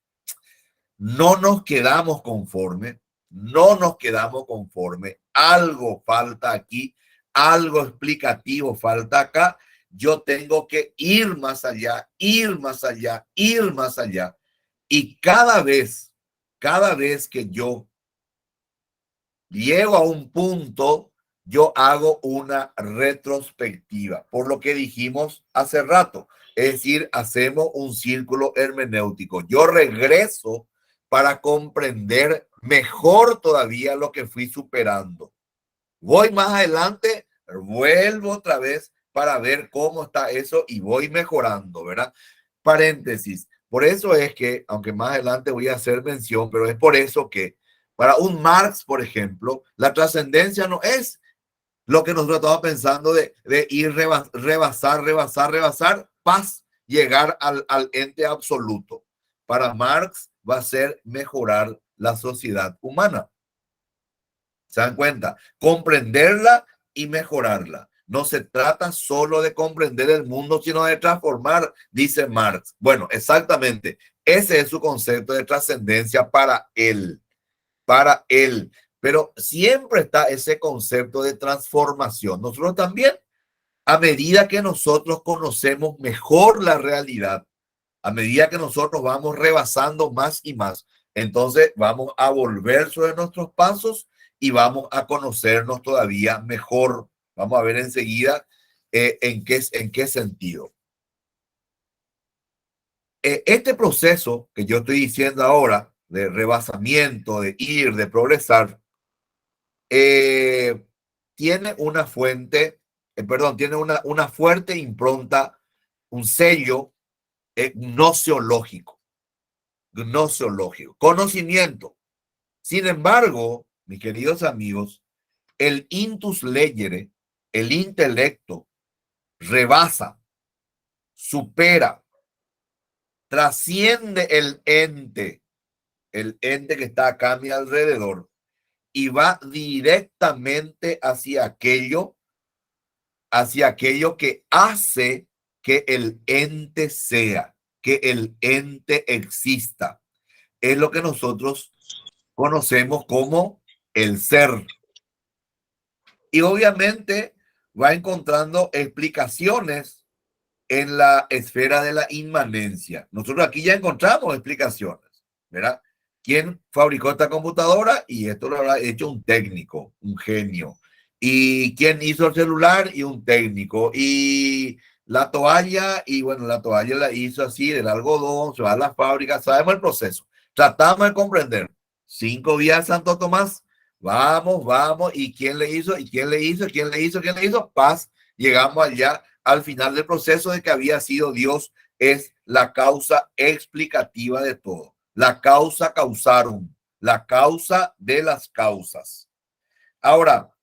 no nos quedamos conformes, no nos quedamos conformes. Algo falta aquí, algo explicativo falta acá. Yo tengo que ir más allá, ir más allá, ir más allá. Y cada vez que yo llego a un punto, yo hago una retrospectiva, por lo que dijimos hace rato. Es decir, hacemos un círculo hermenéutico. Yo regreso para comprender mejor todavía lo que fui superando. Voy más adelante, vuelvo otra vez para ver cómo está eso y voy mejorando, ¿verdad? Paréntesis. Por eso es que, aunque más adelante voy a hacer mención, pero es por eso que para un Marx, por ejemplo, la trascendencia no es lo que nosotros estamos pensando de ir rebasar, paz, llegar al ente absoluto. Para Marx va a ser mejorar la sociedad humana. ¿Se dan cuenta? Comprenderla y mejorarla. No se trata solo de comprender el mundo, sino de transformar, dice Marx. Bueno, exactamente. Ese es su concepto de trascendencia para él. Para él. Pero siempre está ese concepto de transformación. Nosotros también, a medida que nosotros conocemos mejor la realidad, a medida que nosotros vamos rebasando más y más, entonces vamos a volver sobre nuestros pasos y vamos a conocernos todavía mejor. Vamos a ver enseguida en qué sentido. Este proceso que yo estoy diciendo ahora de rebasamiento, de ir, de progresar, tiene una tiene una fuerte impronta, un sello gnoseológico, conocimiento. Sin embargo, mis queridos amigos, el intus legere, el intelecto, rebasa, supera, trasciende el ente que está acá a mi alrededor y va directamente hacia aquello que hace que el ente sea, que el ente exista. Es lo que nosotros conocemos como el ser. Y obviamente va encontrando explicaciones en la esfera de la inmanencia. Nosotros aquí ya encontramos explicaciones, ¿verdad? ¿Quién fabricó esta computadora? Y esto lo habrá hecho un técnico, un genio. ¿Y quién hizo el celular? Y un técnico. Y la toalla, y bueno, la toalla la hizo así, del algodón, se va a la fábrica, sabemos el proceso. Tratamos de comprender. 5 días Santo Tomás, vamos, ¿y quién le hizo? ¿Y quién le hizo? ¿Quién le hizo? ¿Quién le hizo? Paz, llegamos allá al final del proceso de que había sido Dios, es la causa explicativa de todo. La causa causarum, la causa de las causas. Ahora,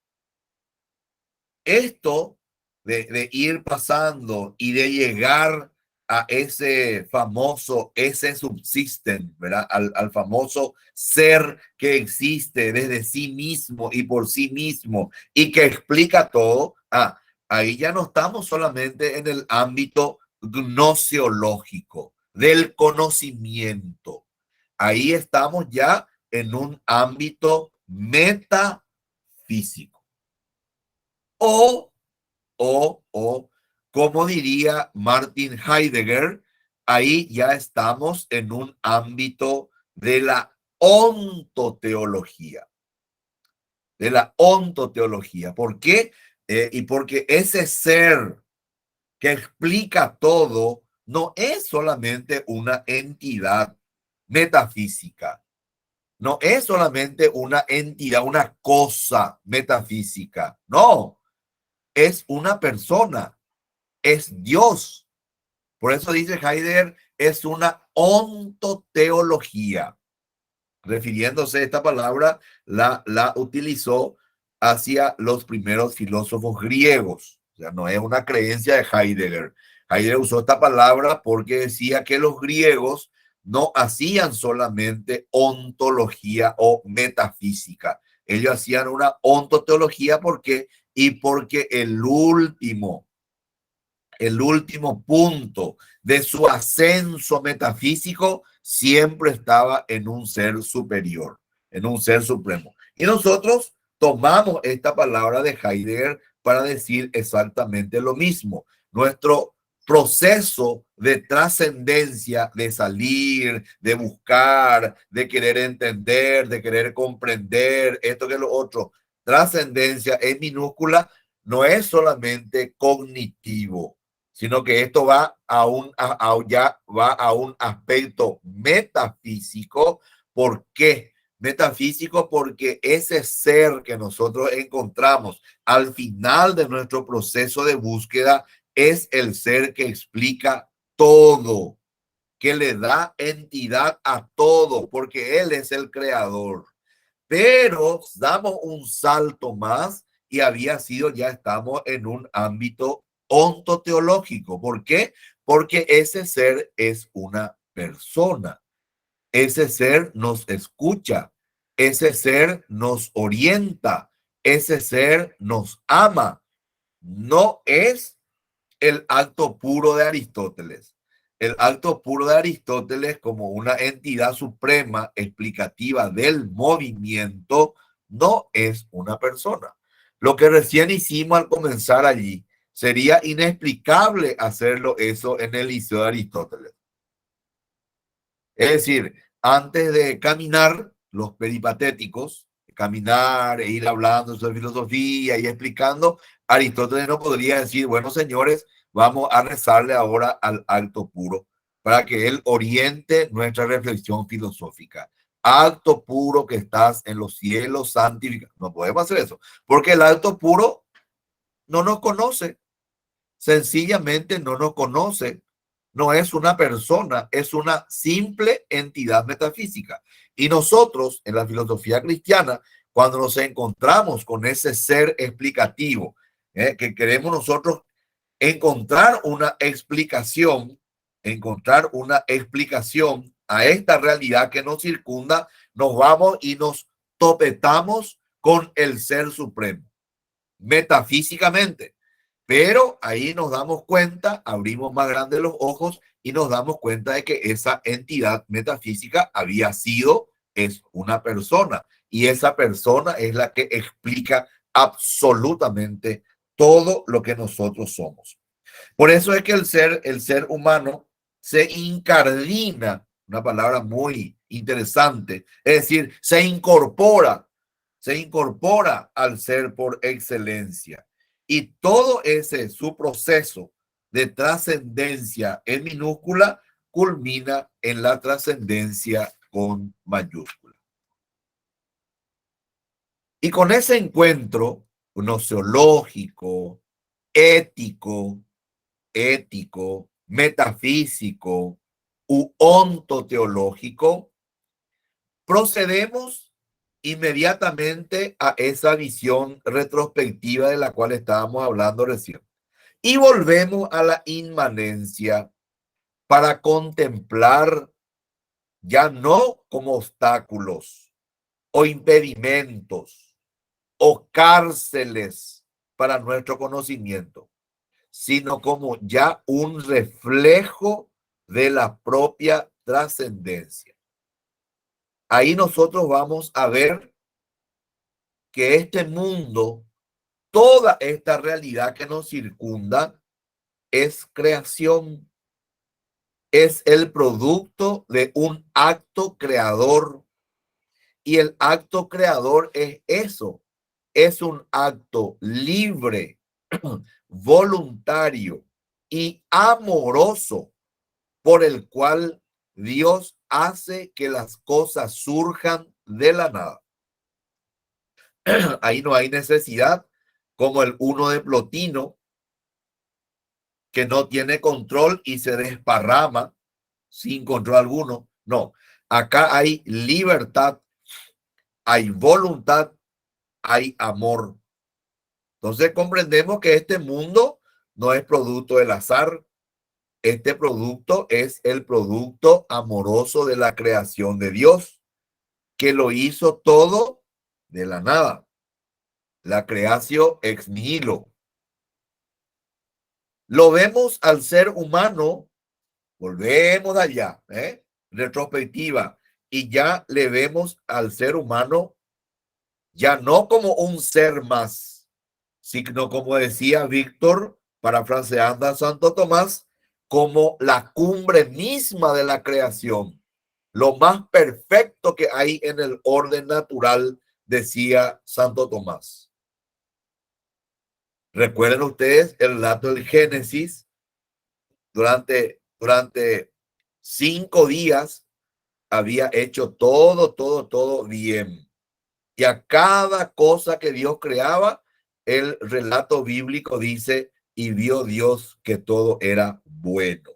esto de ir pasando y de llegar a ese subsisten, ¿verdad? Al famoso ser que existe desde sí mismo y por sí mismo y que explica todo. Ahí ya no estamos solamente en el ámbito gnoseológico, del conocimiento. Ahí estamos ya en un ámbito metafísico. O, como diría Martin Heidegger, ahí ya estamos en un ámbito de la ontoteología. De la ontoteología. ¿Por qué? Y porque ese ser que explica todo no es solamente una entidad metafísica, no es solamente una entidad, una cosa metafísica, no, es una persona, es Dios. Por eso dice Heidegger, es una ontoteología. Refiriéndose a esta palabra, la utilizó hacia los primeros filósofos griegos. O sea, no es una creencia de Heidegger. Heidegger usó esta palabra porque decía que los griegos no hacían solamente ontología o metafísica. Ellos hacían una ontoteología porque el último punto de su ascenso metafísico siempre estaba en un ser superior, en un ser supremo. Y nosotros tomamos esta palabra de Heidegger para decir exactamente lo mismo. Nuestro proceso de trascendencia, de salir, de buscar, de querer entender, de querer comprender esto que es lo otro, trascendencia en minúscula, no es solamente cognitivo, sino que esto va ya va a un aspecto metafísico. ¿Por qué? Metafísico porque ese ser que nosotros encontramos al final de nuestro proceso de búsqueda es el ser que explica todo, que le da entidad a todo, porque él es el creador. Pero damos un salto más y ya estamos en un ámbito ontoteológico. ¿Por qué? Porque ese ser es una persona. Ese ser nos escucha. Ese ser nos orienta. Ese ser nos ama. No es el acto puro de Aristóteles. El acto puro de Aristóteles como una entidad suprema explicativa del movimiento no es una persona. Lo que recién hicimos al comenzar allí sería inexplicable hacerlo eso en el Liceo de Aristóteles. Es decir, antes de caminar, los peripatéticos, caminar e ir hablando sobre filosofía y explicando, Aristóteles no podría decir, bueno, señores, vamos a rezarle ahora al acto puro para que él oriente nuestra reflexión filosófica. Acto puro que estás en los cielos santificados. No podemos hacer eso, porque el acto puro no nos conoce, sencillamente no nos conoce. No es una persona, es una simple entidad metafísica. Y nosotros, en la filosofía cristiana, cuando nos encontramos con ese ser explicativo, que queremos nosotros encontrar una explicación a esta realidad que nos circunda, nos vamos y nos topetamos con el ser supremo, metafísicamente. Pero ahí nos damos cuenta, abrimos más grandes los ojos y nos damos cuenta de que esa entidad metafísica es una persona. Y esa persona es la que explica absolutamente todo lo que nosotros somos. Por eso es que el ser humano se incardina, una palabra muy interesante, es decir, se incorpora al ser por excelencia. Y todo ese su proceso de trascendencia en minúscula culmina en la trascendencia con mayúscula. Y con ese encuentro gnoseológico, ético, metafísico u ontoteológico, procedemos inmediatamente a esa visión retrospectiva de la cual estábamos hablando recién. Y volvemos a la inmanencia para contemplar ya no como obstáculos o impedimentos o cárceles para nuestro conocimiento, sino como ya un reflejo de la propia trascendencia. Ahí nosotros vamos a ver que este mundo, toda esta realidad que nos circunda, es creación, es el producto de un acto creador. Y el acto creador es eso, es un acto libre, voluntario y amoroso por el cual Dios hace que las cosas surjan de la nada. Ahí no hay necesidad, como el uno de Plotino, que no tiene control y se desparrama sin control alguno. No, acá hay libertad, hay voluntad, hay amor. Entonces comprendemos que este mundo no es producto del azar. Este producto es el producto amoroso de la creación de Dios, que lo hizo todo de la nada. La creación ex nihilo. Lo vemos al ser humano, volvemos allá, retrospectiva, y ya le vemos al ser humano ya no como un ser más, sino como decía Víctor, parafraseando a Santo Tomás, como la cumbre misma de la creación, lo más perfecto que hay en el orden natural, decía Santo Tomás. Recuerden ustedes el relato del Génesis. Durante 5 días había hecho todo bien. Y a cada cosa que Dios creaba, el relato bíblico dice, y vio Dios que todo era bueno.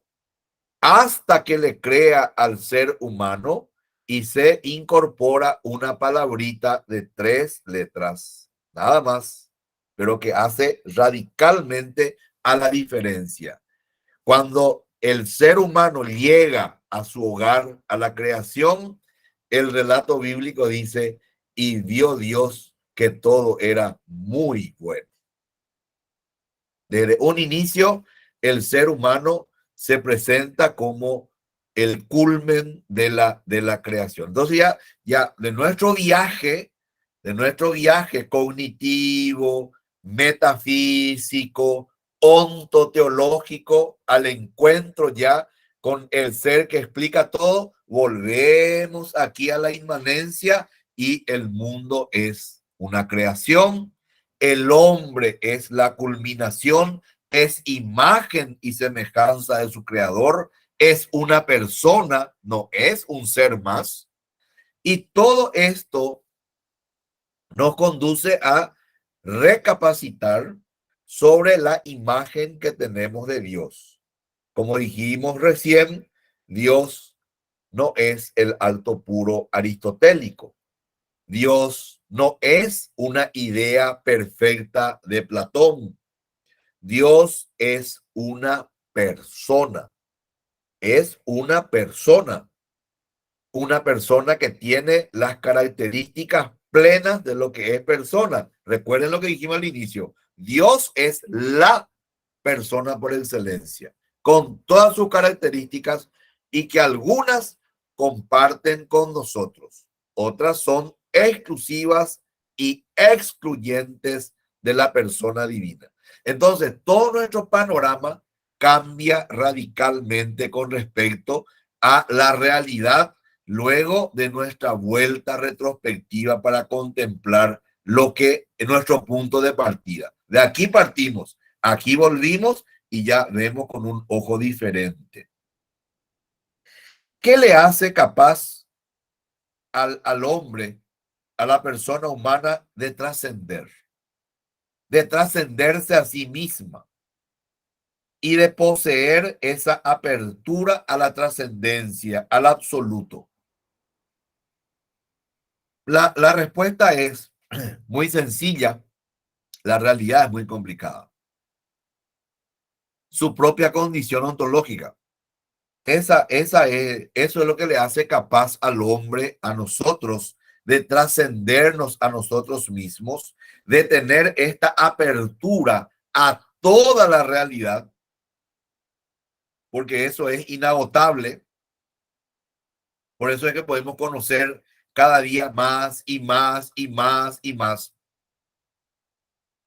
Hasta que le crea al ser humano y se incorpora una palabrita de 3 letras, nada más, pero que hace radicalmente a la diferencia. Cuando el ser humano llega a su hogar, a la creación, el relato bíblico dice, y vio Dios que todo era muy bueno. Desde un inicio, el ser humano se presenta como el culmen de la creación. Entonces ya de nuestro viaje cognitivo, metafísico, ontoteológico, al encuentro ya con el ser que explica todo, volvemos aquí a la inmanencia y el mundo es una creación. El hombre es la culminación, es imagen y semejanza de su creador, es una persona, no es un ser más. Y todo esto nos conduce a recapacitar sobre la imagen que tenemos de Dios. Como dijimos recién, Dios no es el alto puro aristotélico. Dios no es una idea perfecta de Platón. Dios es una persona. Es una persona que tiene las características plenas de lo que es persona. Recuerden lo que dijimos al inicio. Dios es la persona por excelencia, con todas sus características y que algunas comparten con nosotros. Otras son exclusivas y excluyentes de la persona divina. Entonces, todo nuestro panorama cambia radicalmente con respecto a la realidad luego de nuestra vuelta retrospectiva para contemplar lo que es nuestro punto de partida. De aquí partimos, aquí volvimos y ya vemos con un ojo diferente. ¿Qué le hace capaz al hombre, a la persona humana, de trascenderse a sí misma y de poseer esa apertura a la trascendencia, al absoluto? La respuesta es muy sencilla, la realidad es muy complicada. Su propia condición ontológica. Eso es lo que le hace capaz al hombre, a nosotros, de trascendernos a nosotros mismos, de tener esta apertura a toda la realidad, porque eso es inagotable. Por eso es que podemos conocer cada día más y más y más y más.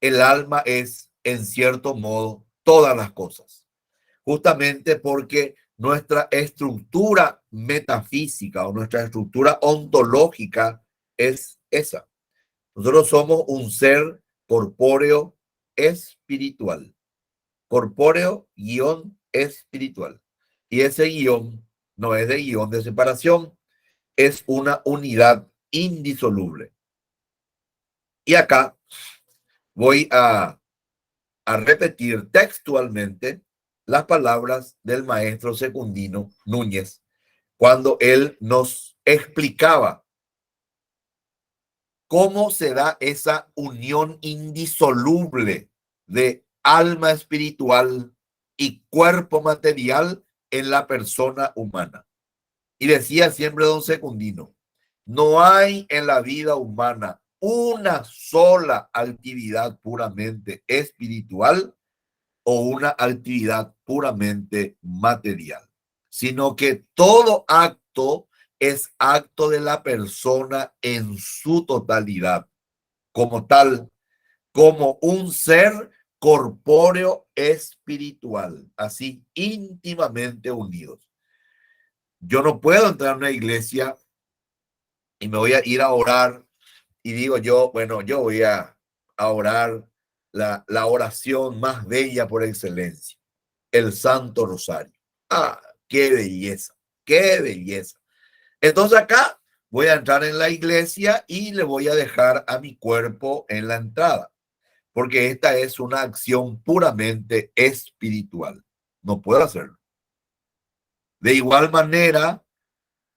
El alma es, en cierto modo, todas las cosas. Justamente porque nuestra estructura metafísica o nuestra estructura ontológica es esa. Nosotros somos un ser corpóreo espiritual. Corpóreo guión espiritual. Y ese guión no es de guión de separación, es una unidad indisoluble. Y acá voy a repetir textualmente las palabras del maestro Secundino Núñez cuando él nos explicaba cómo se da esa unión indisoluble de alma espiritual y cuerpo material en la persona humana. Y decía siempre don Secundino, no hay en la vida humana una sola actividad puramente espiritual o una actividad puramente material, sino que todo acto es acto de la persona en su totalidad, como tal, como un ser corpóreo espiritual, así íntimamente unidos. Yo no puedo entrar a una iglesia y me voy a ir a orar y digo yo, bueno, yo voy a orar la oración más bella por excelencia, el Santo Rosario. Ah, qué belleza, qué belleza. Entonces acá voy a entrar en la iglesia y le voy a dejar a mi cuerpo en la entrada, porque esta es una acción puramente espiritual. No puedo hacerlo. De igual manera,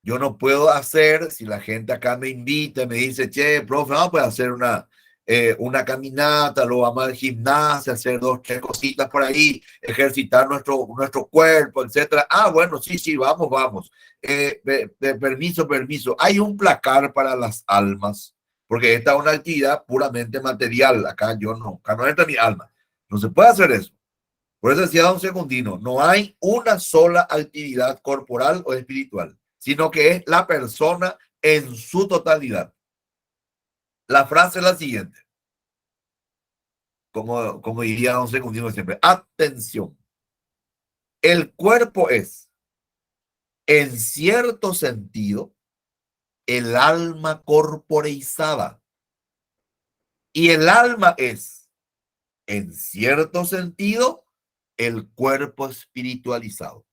yo no puedo hacer, si la gente acá me invita y me dice, che, profe, vamos a hacer una caminata, luego vamos al gimnasio, hacer 2, 3 cositas por ahí, ejercitar nuestro cuerpo, etcétera. Ah, bueno, sí, vamos. Permiso. Hay un placar para las almas, porque esta es una actividad puramente material. Acá no entra mi alma. No se puede hacer eso. Por eso decía don Secundino, no hay una sola actividad corporal o espiritual, sino que es la persona en su totalidad. La frase es la siguiente, como diría don Secundino siempre, atención, el cuerpo es, en cierto sentido, el alma corporeizada y el alma es, en cierto sentido, el cuerpo espiritualizado.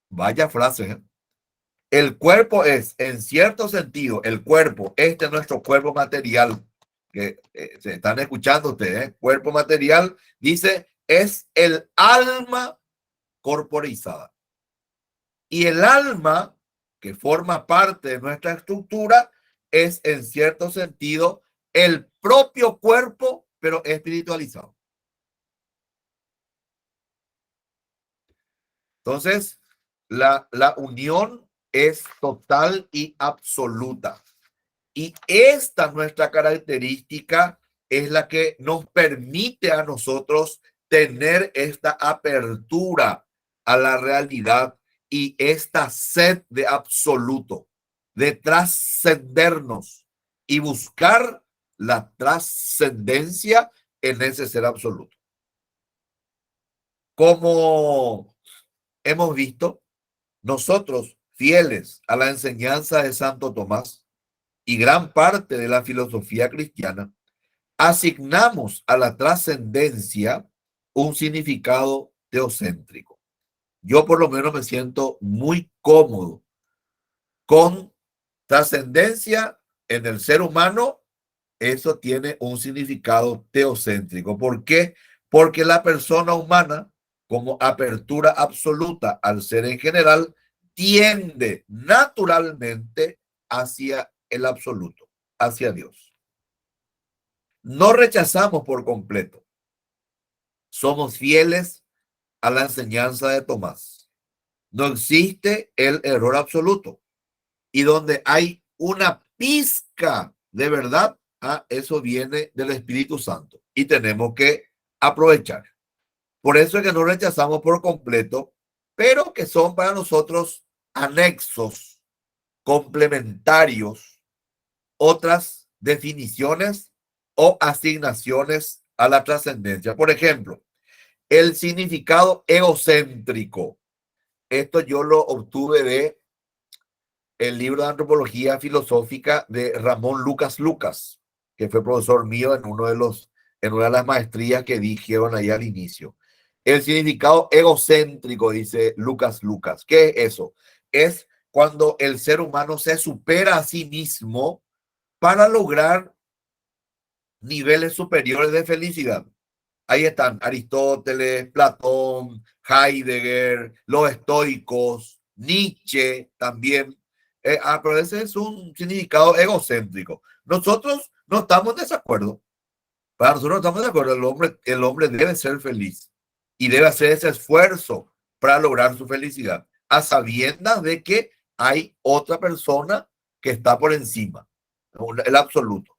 Vaya frase, ¿eh? El cuerpo es, en cierto sentido, el cuerpo, este es nuestro cuerpo material, que se están escuchando ustedes, cuerpo material, dice, es el alma corporizada. Y el alma, que forma parte de nuestra estructura, es, en cierto sentido, el propio cuerpo, pero espiritualizado. Entonces, la unión es total y absoluta. Y esta nuestra característica es la que nos permite a nosotros tener esta apertura a la realidad y esta sed de absoluto, de trascendernos y buscar la trascendencia en ese ser absoluto. Como hemos visto, nosotros, fieles a la enseñanza de Santo Tomás y gran parte de la filosofía cristiana, asignamos a la trascendencia un significado teocéntrico. Yo por lo menos me siento muy cómodo con trascendencia en el ser humano. Eso tiene un significado teocéntrico. ¿Por qué? Porque la persona humana, como apertura absoluta al ser en general, tiende naturalmente hacia el absoluto, hacia Dios. No rechazamos por completo. Somos fieles a la enseñanza de Tomás. No existe el error absoluto. y donde hay una pizca de verdad, eso viene del Espíritu Santo y tenemos que aprovechar. Por eso es que no rechazamos por completo, pero que son para nosotros anexos, complementarios, otras definiciones o asignaciones a la trascendencia. Por ejemplo, el significado egocéntrico. Esto yo lo obtuve de el libro de antropología filosófica de Ramón Lucas Lucas, que fue profesor mío en en una de las maestrías que dijeron ahí al inicio. El significado egocéntrico, dice Lucas Lucas. ¿Qué es eso? Es cuando el ser humano se supera a sí mismo para lograr niveles superiores de felicidad. Ahí están Aristóteles, Platón, Heidegger, los estoicos, Nietzsche también. Pero ese es un significado egocéntrico. Nosotros no estamos en desacuerdo. Para nosotros no estamos de acuerdo. El hombre debe ser feliz y debe hacer ese esfuerzo para lograr su felicidad, a sabiendas de que hay otra persona que está por encima, el absoluto.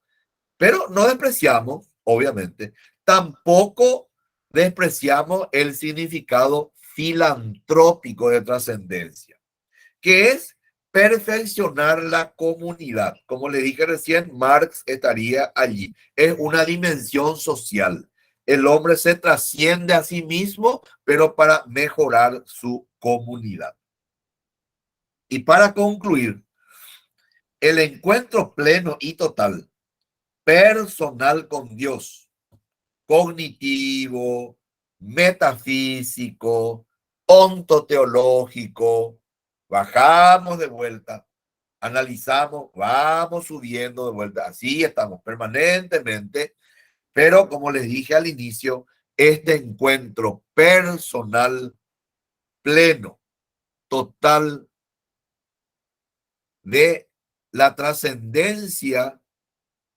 Pero no despreciamos, obviamente, tampoco despreciamos el significado filantrópico de trascendencia, que es perfeccionar la comunidad. Como le dije recién, Marx estaría allí. Es una dimensión social. El hombre se trasciende a sí mismo, pero para mejorar su comunidad. Y para concluir, el encuentro pleno y total, personal con Dios, cognitivo, metafísico, ontoteológico, bajamos de vuelta, analizamos, vamos subiendo de vuelta, así estamos permanentemente, pero como les dije al inicio, este encuentro personal, pleno, total de la trascendencia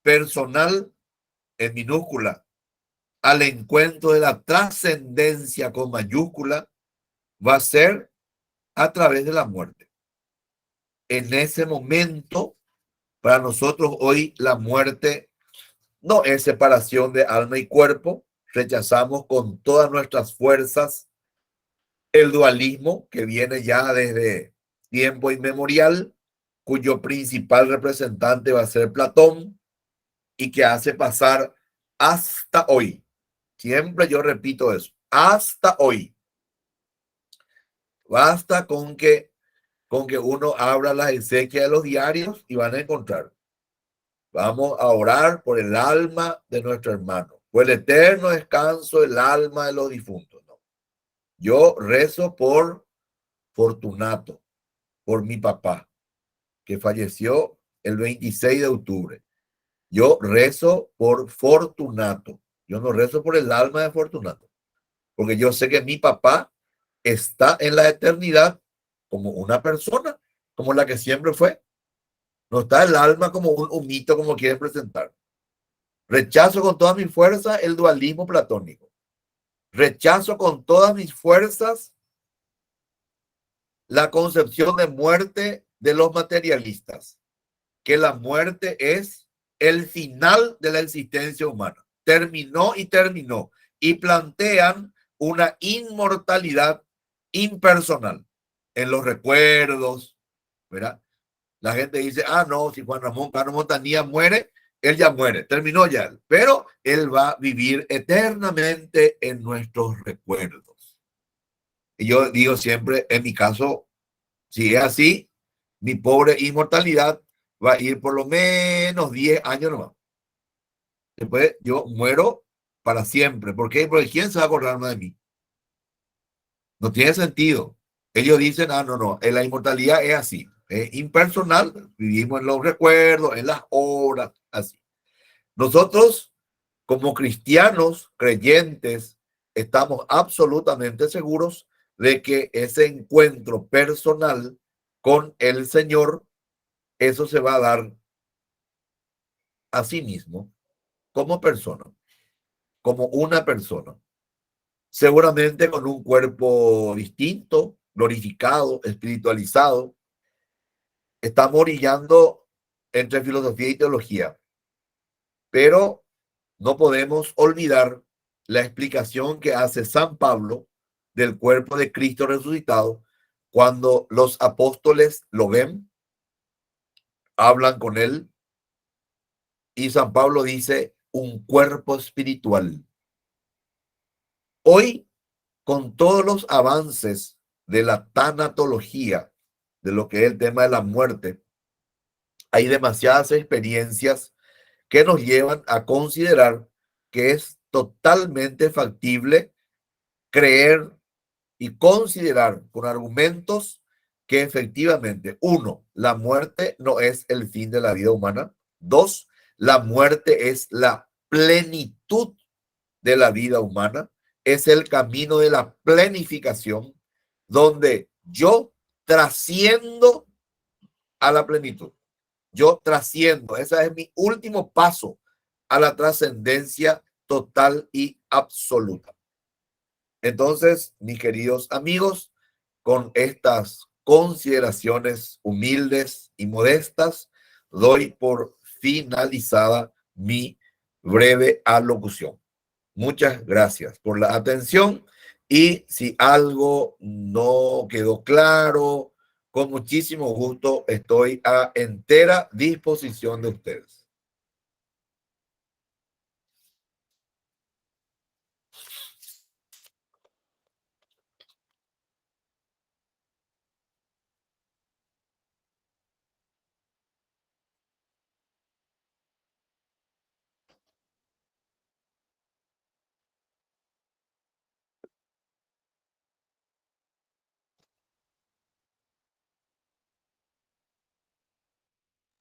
personal en minúscula al encuentro de la trascendencia con mayúscula va a ser a través de la muerte. En ese momento, para nosotros hoy la muerte no es separación de alma y cuerpo. Rechazamos con todas nuestras fuerzas el dualismo que viene ya desde tiempo inmemorial, cuyo principal representante va a ser Platón y que hace pasar hasta hoy. Siempre yo repito eso, hasta hoy. Basta con que uno abra las exequias de los diarios y van a encontrar. Vamos a orar por el alma de nuestro hermano, por el eterno descanso del alma de los difuntos. No. Yo rezo por Fortunato, por mi papá, que falleció el 26 de octubre. Yo rezo por Fortunato. Yo no rezo por el alma de Fortunato, porque yo sé que mi papá está en la eternidad como una persona, como la que siempre fue. No está el alma como un mito, como quieren presentar. Rechazo con todas mis fuerzas el dualismo platónico. Rechazo con todas mis fuerzas la concepción de muerte de los materialistas, que la muerte es el final de la existencia humana. Terminó y terminó. Y plantean una inmortalidad impersonal en los recuerdos, ¿verdad? La gente dice, no, si Juan Ramón Cano Montanía muere, él ya muere, terminó ya, pero él va a vivir eternamente en nuestros recuerdos. Y yo digo siempre, en mi caso, si es así, mi pobre inmortalidad va a ir por lo menos 10 años nomás. Después yo muero para siempre. ¿Por qué? Porque ¿quién se va a acordar más de mí? No tiene sentido. Ellos dicen, no, la inmortalidad es así. Es impersonal, vivimos en los recuerdos, en las horas, así. Nosotros, como cristianos, creyentes, estamos absolutamente seguros de que ese encuentro personal con el Señor, eso se va a dar a sí mismo, como persona, como una persona. Seguramente con un cuerpo distinto, glorificado, espiritualizado, estamos orillando entre filosofía y teología, pero no podemos olvidar la explicación que hace San Pablo del cuerpo de Cristo resucitado cuando los apóstoles lo ven, hablan con él, y San Pablo dice un cuerpo espiritual. Hoy, con todos los avances de la tanatología, de lo que es el tema de la muerte, hay demasiadas experiencias que nos llevan a considerar que es totalmente factible creer y considerar con argumentos que efectivamente, uno, la muerte no es el fin de la vida humana. Dos, la muerte es la plenitud de la vida humana, es el camino de la planificación, donde yo trasciendo a la plenitud. Yo trasciendo, ese es mi último paso a la trascendencia total y absoluta. Entonces, mis queridos amigos, con estas consideraciones humildes y modestas, doy por finalizada mi breve alocución. Muchas gracias por la atención, y si algo no quedó claro, con muchísimo gusto estoy a entera disposición de ustedes.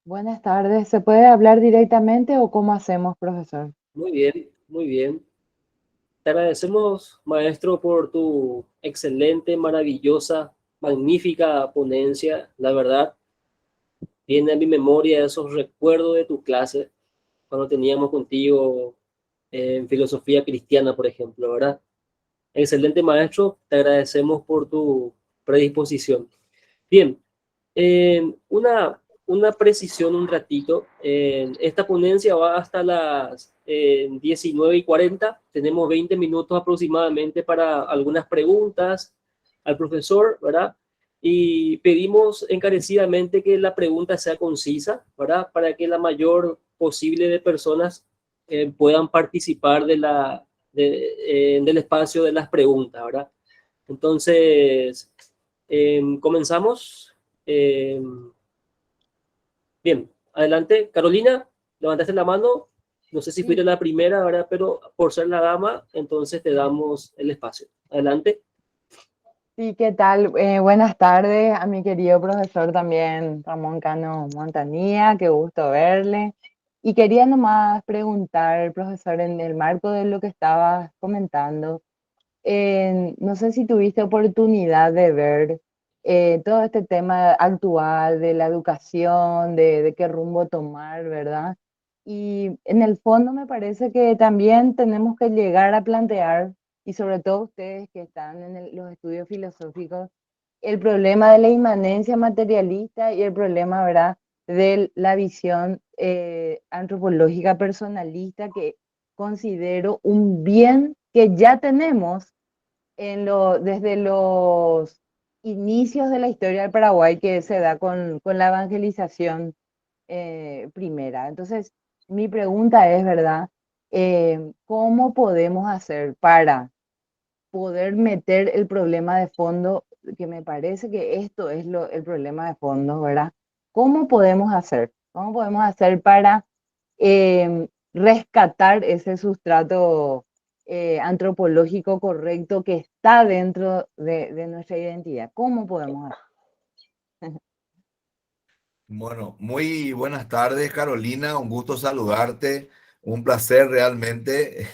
Buenas tardes. ¿Se puede hablar directamente o cómo hacemos, profesor? Muy bien, muy bien. Te agradecemos, maestro, por tu excelente, maravillosa, magnífica ponencia. La verdad, viene a mi memoria esos recuerdos de tu clase cuando teníamos contigo en filosofía cristiana, por ejemplo, ¿verdad? Excelente, maestro. Te agradecemos por tu predisposición. Bien, una precisión un ratito. Esta ponencia va hasta las 19:40. Tenemos 20 minutos aproximadamente para algunas preguntas al profesor, ¿verdad? Y pedimos encarecidamente que la pregunta sea concisa, ¿verdad? Para que la mayor posible de personas puedan participar del espacio de las preguntas, ¿verdad? Entonces, comenzamos. Eh, Bien, adelante. Carolina, levantaste la mano. No sé si fuiste Sí. la primera, ¿verdad? Pero por ser la dama, entonces te damos el espacio. Adelante. Sí, ¿qué tal? Buenas tardes a mi querido profesor también, Ramón Cano Montanía, qué gusto verle. Y quería nomás preguntar, profesor, en el marco de lo que estabas comentando, no sé si tuviste oportunidad de ver todo este tema actual de la educación, de qué rumbo tomar, ¿verdad? Y en el fondo me parece que también tenemos que llegar a plantear, y sobre todo ustedes que están en los estudios filosóficos, el problema de la inmanencia materialista y el problema, ¿verdad?, de la visión antropológica personalista, que considero un bien que ya tenemos desde los inicios de la historia del Paraguay, que se da con la evangelización primera. Entonces, mi pregunta es, ¿verdad? ¿Cómo podemos hacer para poder meter el problema de fondo? Que me parece que esto es el problema de fondo, ¿verdad? ¿Cómo podemos hacer? ¿Cómo podemos hacer para rescatar ese sustrato antropológico correcto que está dentro de nuestra identidad? ¿Cómo podemos hacer? Bueno, muy buenas tardes, Carolina. Un gusto saludarte. Un placer realmente.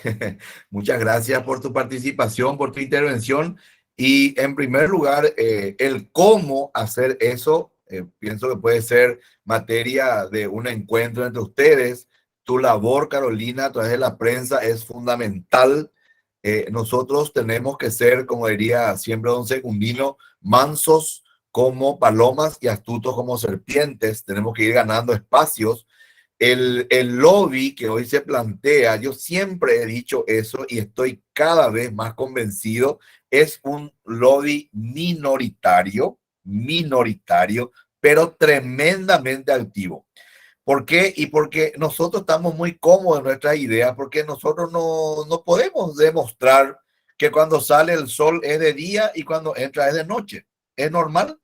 Muchas gracias por tu participación, por tu intervención. Y en primer lugar, el cómo hacer eso, pienso que puede ser materia de un encuentro entre ustedes. Tu labor, Carolina, a través de la prensa es fundamental. Nosotros tenemos que ser, como diría siempre don Secundino, mansos como palomas y astutos como serpientes. Tenemos que ir ganando espacios. El lobby que hoy se plantea, yo siempre he dicho eso y estoy cada vez más convencido, es un lobby minoritario, pero tremendamente activo. ¿Por qué? Y porque nosotros estamos muy cómodos en nuestras ideas, porque nosotros no podemos demostrar que cuando sale el sol es de día y cuando entra es de noche. Es normal.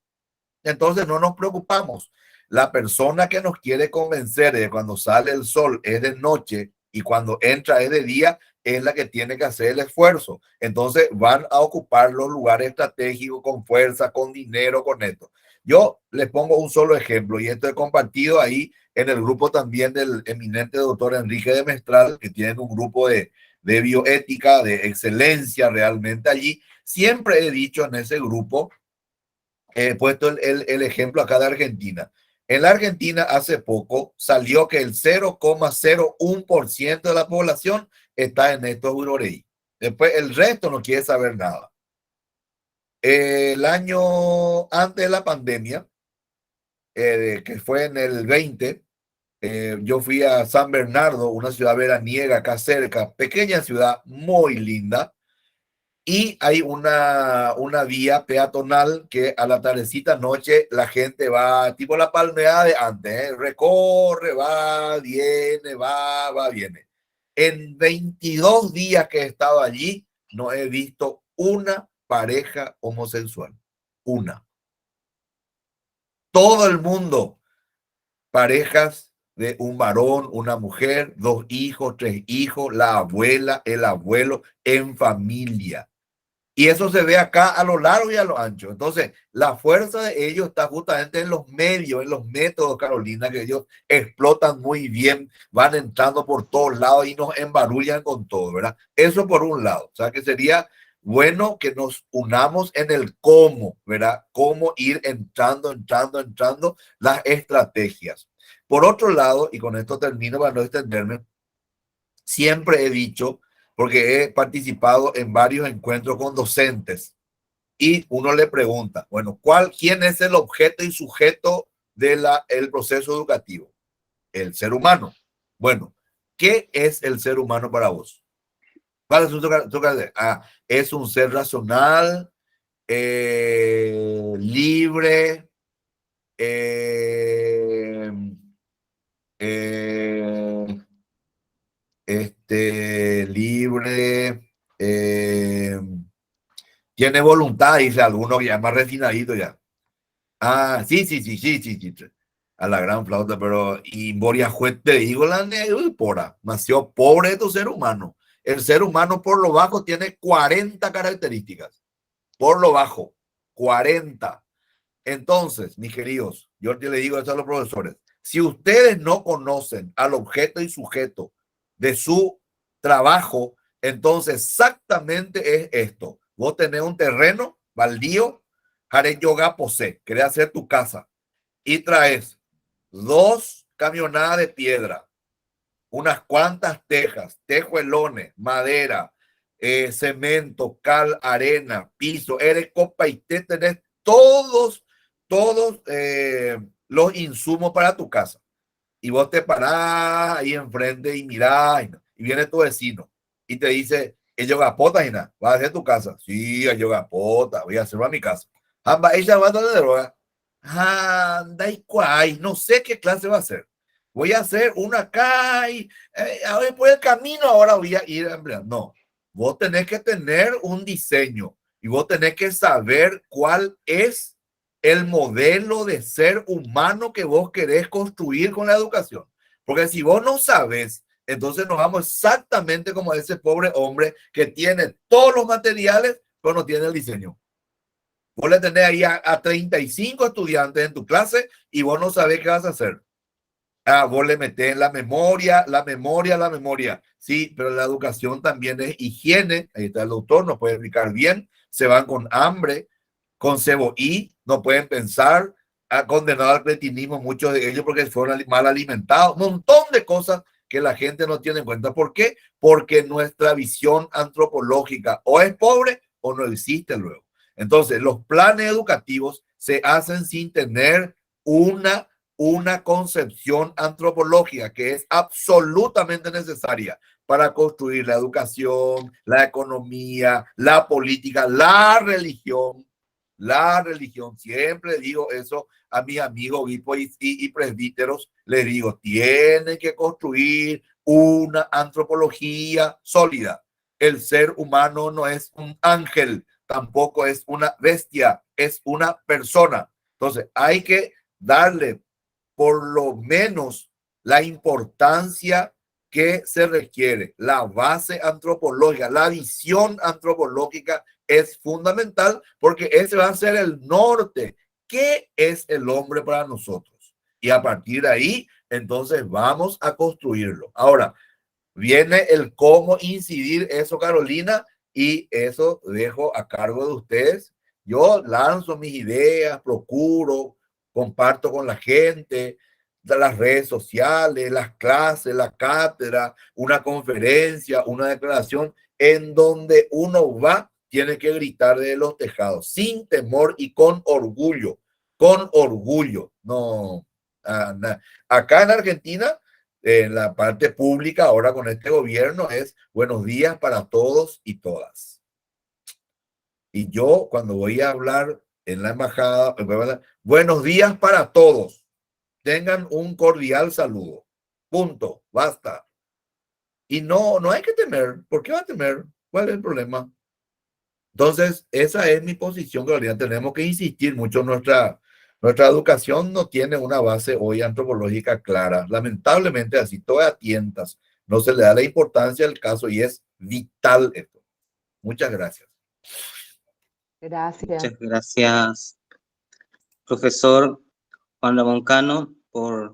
Entonces no nos preocupamos. La persona que nos quiere convencer de que cuando sale el sol es de noche y cuando entra es de día es la que tiene que hacer el esfuerzo. Entonces van a ocupar los lugares estratégicos con fuerza, con dinero, con esto. Yo les pongo un solo ejemplo y esto he compartido ahí en el grupo también del eminente doctor Enrique de Mestral, que tienen un grupo de bioética, de excelencia realmente allí. Siempre he dicho en ese grupo, he puesto el ejemplo acá de Argentina. En la Argentina hace poco salió que el 0,01% de la población está en estos URI. Después el resto no quiere saber nada. El año antes de la pandemia, que fue en el 20, yo fui a San Bernardo, una ciudad veraniega acá cerca, pequeña ciudad, muy linda. Y hay una vía peatonal que a la tardecita noche la gente va, tipo la palmeada de antes, recorre, va, viene. En 22 días que he estado allí, no he visto una pareja homosexual. Una. Todo el mundo, parejas de un varón, una mujer, 2 hijos, 3 hijos, la abuela, el abuelo, en familia. Y eso se ve acá a lo largo y a lo ancho. Entonces, la fuerza de ellos está justamente en los medios, en los métodos, Carolina, que ellos explotan muy bien, van entrando por todos lados y nos embarullan con todo, ¿verdad? Eso por un lado. O sea, que sería bueno que nos unamos en el cómo, ¿verdad? Cómo ir entrando las estrategias. Por otro lado, y con esto termino para no extenderme, siempre he dicho, porque he participado en varios encuentros con docentes y uno le pregunta, bueno, ¿quién es el objeto y sujeto del proceso educativo? El ser humano. Bueno, ¿qué es el ser humano para vos? ¿Cuál es es un ser racional, libre, libre, tiene voluntad, dice alguno ya más refinadito ya. Ah, sí. A la gran flauta, pero y Boria Juez te digo la pora, nació pobre de tu ser humano. El ser humano por lo bajo tiene 40 características. Por lo bajo, 40. Entonces, mis queridos, yo le digo esto a los profesores. Si ustedes no conocen al objeto y sujeto de su trabajo, entonces exactamente es esto. Vos tenés un terreno baldío, haré yoga posee, querés hacer tu casa y traes 2 camionadas de piedra, unas cuantas tejas, tejuelones, madera, cemento, cal, arena, piso, eres copa y te tenés todos los insumos para tu casa. Y vos te parás ahí enfrente y mirás, y viene tu vecino y te dice, es yogapota, Gina, vas a hacer tu casa. Sí, es yogapota, voy a hacerlo a mi casa. Amba, ella va a dar de droga. Anda y cuay, no sé qué clase va a hacer. Voy a hacer una acá y a ver, por el camino ahora voy a ir. No, vos tenés que tener un diseño y vos tenés que saber cuál es el modelo de ser humano que vos querés construir con la educación. Porque si vos no sabes, entonces nos vamos exactamente como ese pobre hombre que tiene todos los materiales, pero no tiene el diseño. Vos le tenés ahí a 35 estudiantes en tu clase y vos no sabés qué vas a hacer. Vos le metés la memoria. Sí, pero la educación también es higiene. Ahí está el doctor, nos puede explicar bien. Se van con hambre, con cebollí, no pueden pensar, condenado al cretinismo muchos de ellos porque fueron mal alimentados, un montón de cosas que la gente no tiene en cuenta. ¿Por qué? Porque nuestra visión antropológica o es pobre o no existe luego. Entonces, los planes educativos se hacen sin tener una concepción antropológica que es absolutamente necesaria para construir la educación, la economía, la política, la religión. La religión, siempre digo eso a mis amigos obispos y presbíteros, les digo, tienen que construir una antropología sólida. El ser humano no es un ángel, tampoco es una bestia, es una persona. Entonces, hay que darle por lo menos la importancia que se requiere. La base antropológica, la visión antropológica es fundamental porque ese va a ser el norte. ¿Qué es el hombre para nosotros? Y a partir de ahí, entonces vamos a construirlo. Ahora, viene el cómo incidir eso, Carolina, y eso dejo a cargo de ustedes. Yo lanzo mis ideas, procuro, comparto con la gente, de las redes sociales, las clases, la cátedra, una conferencia, una declaración, en donde uno va, tiene que gritar de los tejados, sin temor y con orgullo, con orgullo. No, acá en Argentina, en la parte pública, ahora con este gobierno, es buenos días para todos y todas. Y yo, cuando voy a hablar en la embajada, buenos días para todos. Tengan un cordial saludo. Punto. Basta. Y no hay que temer. ¿Por qué va a temer? ¿Cuál es el problema? Entonces, esa es mi posición, Gloria. Tenemos que insistir mucho. Nuestra educación no tiene una base hoy antropológica clara. Lamentablemente, así, todas tientas. No se le da la importancia al caso y es vital esto. Muchas gracias. Gracias. Muchas gracias, profesor Juan Ramón Cano, por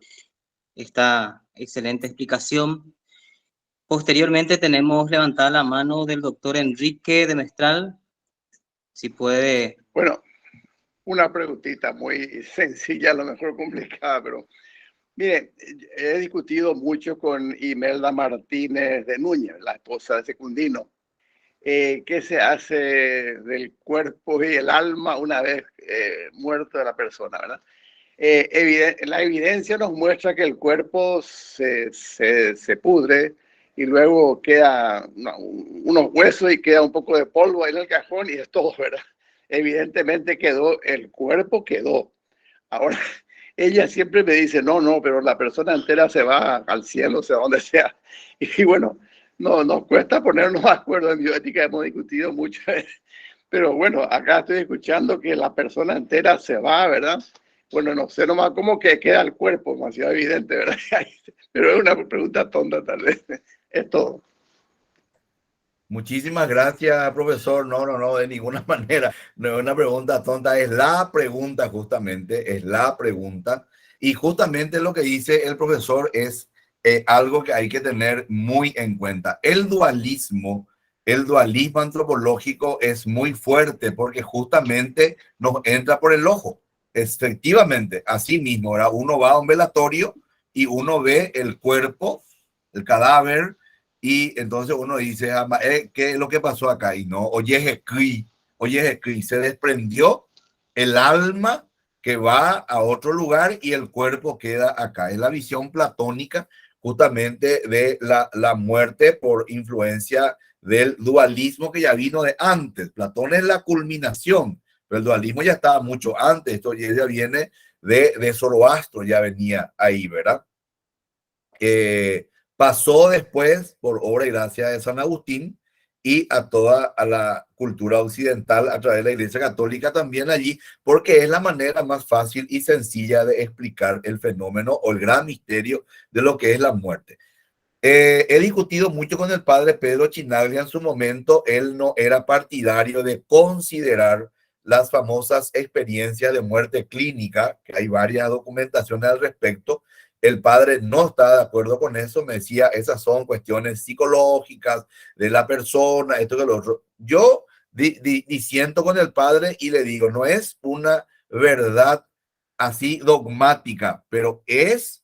esta excelente explicación. Posteriormente tenemos levantada la mano del doctor Enrique de Mestral. Si puede. Bueno, una preguntita muy sencilla, a lo mejor complicada, pero mire, he discutido mucho con Imelda Martínez de Núñez, la esposa de Secundino. ¿Qué se hace del cuerpo y el alma una vez muerto de la persona, verdad? La evidencia nos muestra que el cuerpo se pudre y luego queda unos huesos y queda un poco de polvo ahí en el cajón y es todo, ¿verdad? Evidentemente el cuerpo quedó. Ahora, ella siempre me dice, no, pero la persona entera se va al cielo, sea donde sea. Y bueno, no, nos cuesta ponernos de acuerdo en bioética, hemos discutido mucho. Pero bueno, acá estoy escuchando que la persona entera se va, ¿verdad? Bueno, no sé nomás cómo que queda el cuerpo, demasiado evidente, ¿verdad? Pero es una pregunta tonta tal vez. Es todo. Muchísimas gracias, profesor. No, de ninguna manera. No es una pregunta tonta, es la pregunta justamente, es la pregunta. Y justamente lo que dice el profesor es algo que hay que tener muy en cuenta. El dualismo antropológico es muy fuerte porque justamente nos entra por el ojo. Efectivamente, así mismo, ¿verdad? Uno va a un velatorio y uno ve el cuerpo, el cadáver, y entonces uno dice, ¿qué es lo que pasó acá? Y no, oye, se desprendió el alma que va a otro lugar y el cuerpo queda acá. Es la visión platónica justamente de la muerte por influencia del dualismo que ya vino de antes. Platón es la culminación, pero el dualismo ya estaba mucho antes. Esto ya viene de Zoroastro, ya venía ahí, ¿verdad? Pasó después por obra y gracia de San Agustín y a la cultura occidental a través de la Iglesia Católica también allí, porque es la manera más fácil y sencilla de explicar el fenómeno o el gran misterio de lo que es la muerte. He discutido mucho con el padre Pedro Chinaglia en su momento. Él no era partidario de considerar las famosas experiencias de muerte clínica, que hay varias documentaciones al respecto. El padre no estaba de acuerdo con eso, me decía, esas son cuestiones psicológicas de la persona, esto que lo otro. Yo disiento con el padre y le digo, no es una verdad así dogmática, pero es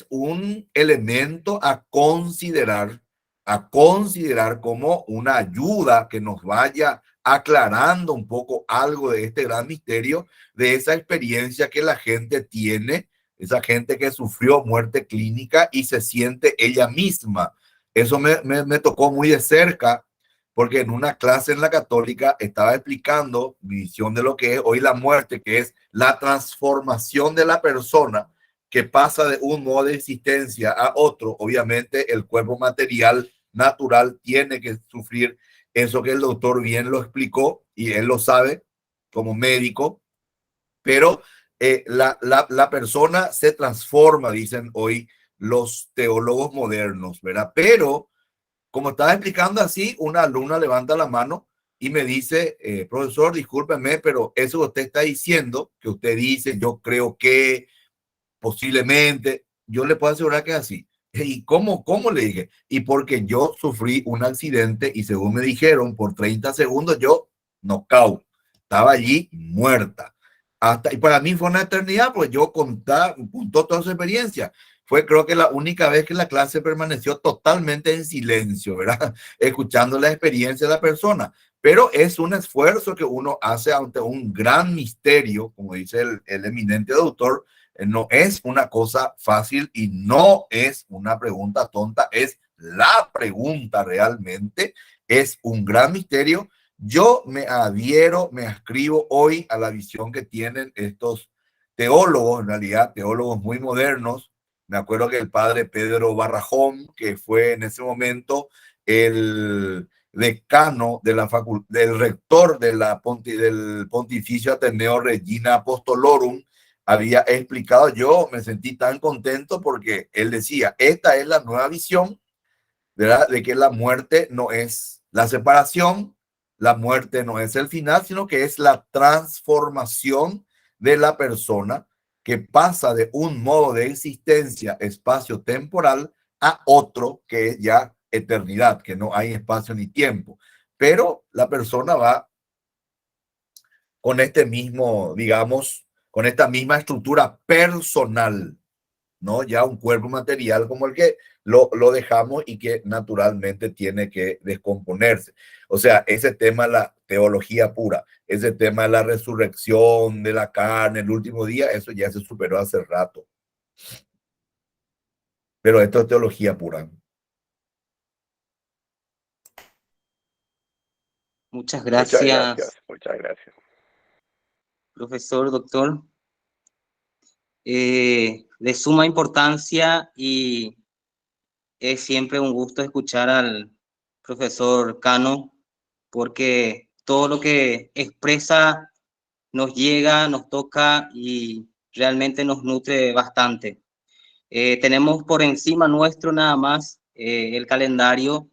un elemento a considerar a considerar como una ayuda que nos vaya aclarando un poco algo de este gran misterio, de esa experiencia que la gente tiene, esa gente que sufrió muerte clínica y se siente ella misma. Eso me tocó muy de cerca, porque en una clase en la Católica estaba explicando mi visión de lo que es hoy la muerte, que es la transformación de la persona que pasa de un modo de existencia a otro. Obviamente el cuerpo material natural tiene que sufrir eso, que el doctor bien lo explicó y él lo sabe como médico, pero la persona se transforma, dicen hoy los teólogos modernos, ¿verdad? Pero como estaba explicando así, una alumna levanta la mano y me dice, profesor, discúlpeme, pero eso que usted está diciendo, que usted dice, yo creo que posiblemente, yo le puedo asegurar que es así. ¿Y cómo le dije? Y porque yo sufrí un accidente y según me dijeron, por 30 segundos yo knockout, estaba allí muerta. Y para mí fue una eternidad, pues yo contó toda su experiencia. Fue creo que la única vez que la clase permaneció totalmente en silencio, ¿verdad? Escuchando la experiencia de la persona. Pero es un esfuerzo que uno hace ante un gran misterio, como dice el eminente doctor. No es una cosa fácil y no es una pregunta tonta, es la pregunta realmente, es un gran misterio. Yo me adhiero, me ascribo hoy a la visión que tienen estos teólogos, en realidad teólogos muy modernos. Me acuerdo que el padre Pedro Barrajón, que fue en ese momento el decano de la del rector de del Pontificio Ateneo Regina Apostolorum, había explicado. Yo me sentí tan contento porque él decía, esta es la nueva visión, ¿verdad? De que la muerte no es la separación, la muerte no es el final, sino que es la transformación de la persona que pasa de un modo de existencia espacio-temporal a otro que es ya eternidad, que no hay espacio ni tiempo. Pero la persona va con este mismo, digamos, con esta misma estructura personal, ¿no? Ya un cuerpo material como el que lo dejamos y que naturalmente tiene que descomponerse. O sea, ese tema de la teología pura, ese tema de la resurrección de la carne, el último día, eso ya se superó hace rato. Pero esto es teología pura. Muchas Muchas gracias, gracias, muchas gracias. profesor, doctor. De suma importancia y es siempre un gusto escuchar al profesor Cano porque todo lo que expresa nos llega, nos toca y realmente nos nutre bastante. Tenemos por encima nuestro nada más el calendario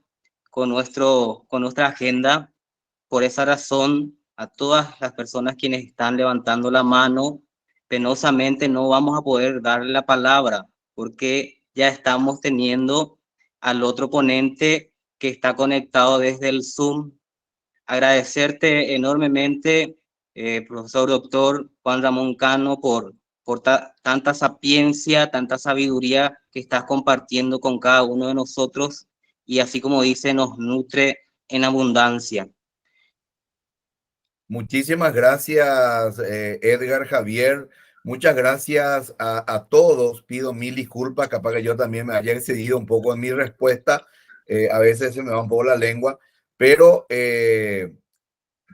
con nuestra agenda. Por esa razón, a todas las personas quienes están levantando la mano, penosamente no vamos a poder darle la palabra porque ya estamos teniendo al otro ponente que está conectado desde el Zoom. Agradecerte enormemente, profesor doctor Juan Ramón Cano, por tanta sapiencia, tanta sabiduría que estás compartiendo con cada uno de nosotros y así como dice, nos nutre en abundancia. Muchísimas gracias, Edgar, Javier. Muchas gracias a todos. Pido mil disculpas, capaz que yo también me haya excedido un poco en mi respuesta. A veces se me va un poco la lengua, pero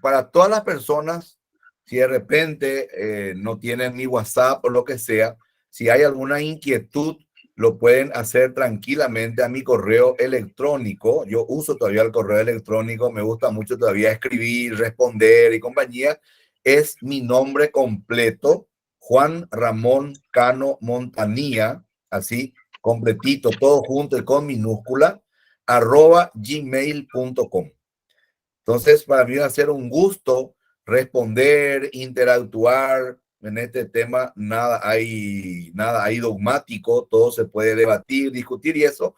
para todas las personas, si de repente no tienen mi WhatsApp o lo que sea, si hay alguna inquietud, lo pueden hacer tranquilamente a mi correo electrónico. Yo uso todavía el correo electrónico, me gusta mucho todavía escribir, responder y compañía. Es mi nombre completo, Juan Ramón Cano Montanía, así completito, todo junto y con minúscula, @gmail.com. Entonces, para mí va a ser un gusto responder, interactuar en este tema. Nada hay dogmático, todo se puede debatir, discutir y eso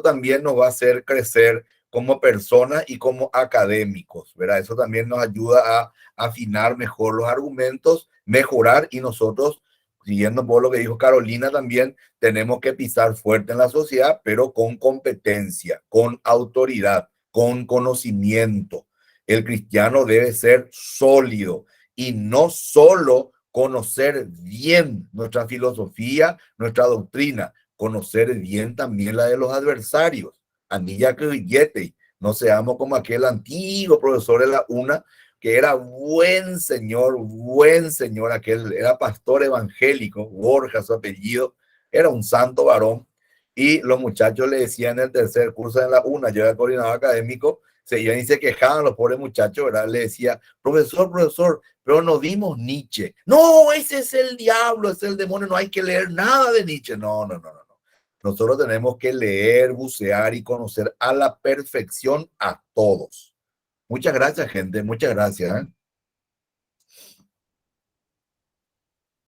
también nos va a hacer crecer como personas y como académicos, ¿verdad? Eso también nos ayuda a afinar mejor los argumentos, mejorar y nosotros siguiendo por lo que dijo Carolina también, tenemos que pisar fuerte en la sociedad, pero con competencia, con autoridad, con conocimiento. El cristiano debe ser sólido y no solo conocer bien nuestra filosofía, nuestra doctrina, conocer bien también la de los adversarios. Anilla que billete, no seamos como aquel antiguo profesor de la UNA, que era buen señor, aquel era pastor evangélico, Borja su apellido, era un santo varón, y los muchachos le decían en el tercer curso de la UNA, yo era coordinador académico, se iban y se quejaban los pobres muchachos, ¿verdad? Le decía, profesor, pero no vimos Nietzsche. No, ese es el diablo, ese es el demonio, no hay que leer nada de Nietzsche. No. Nosotros tenemos que leer, bucear y conocer a la perfección a todos. Muchas gracias, gente. Muchas gracias.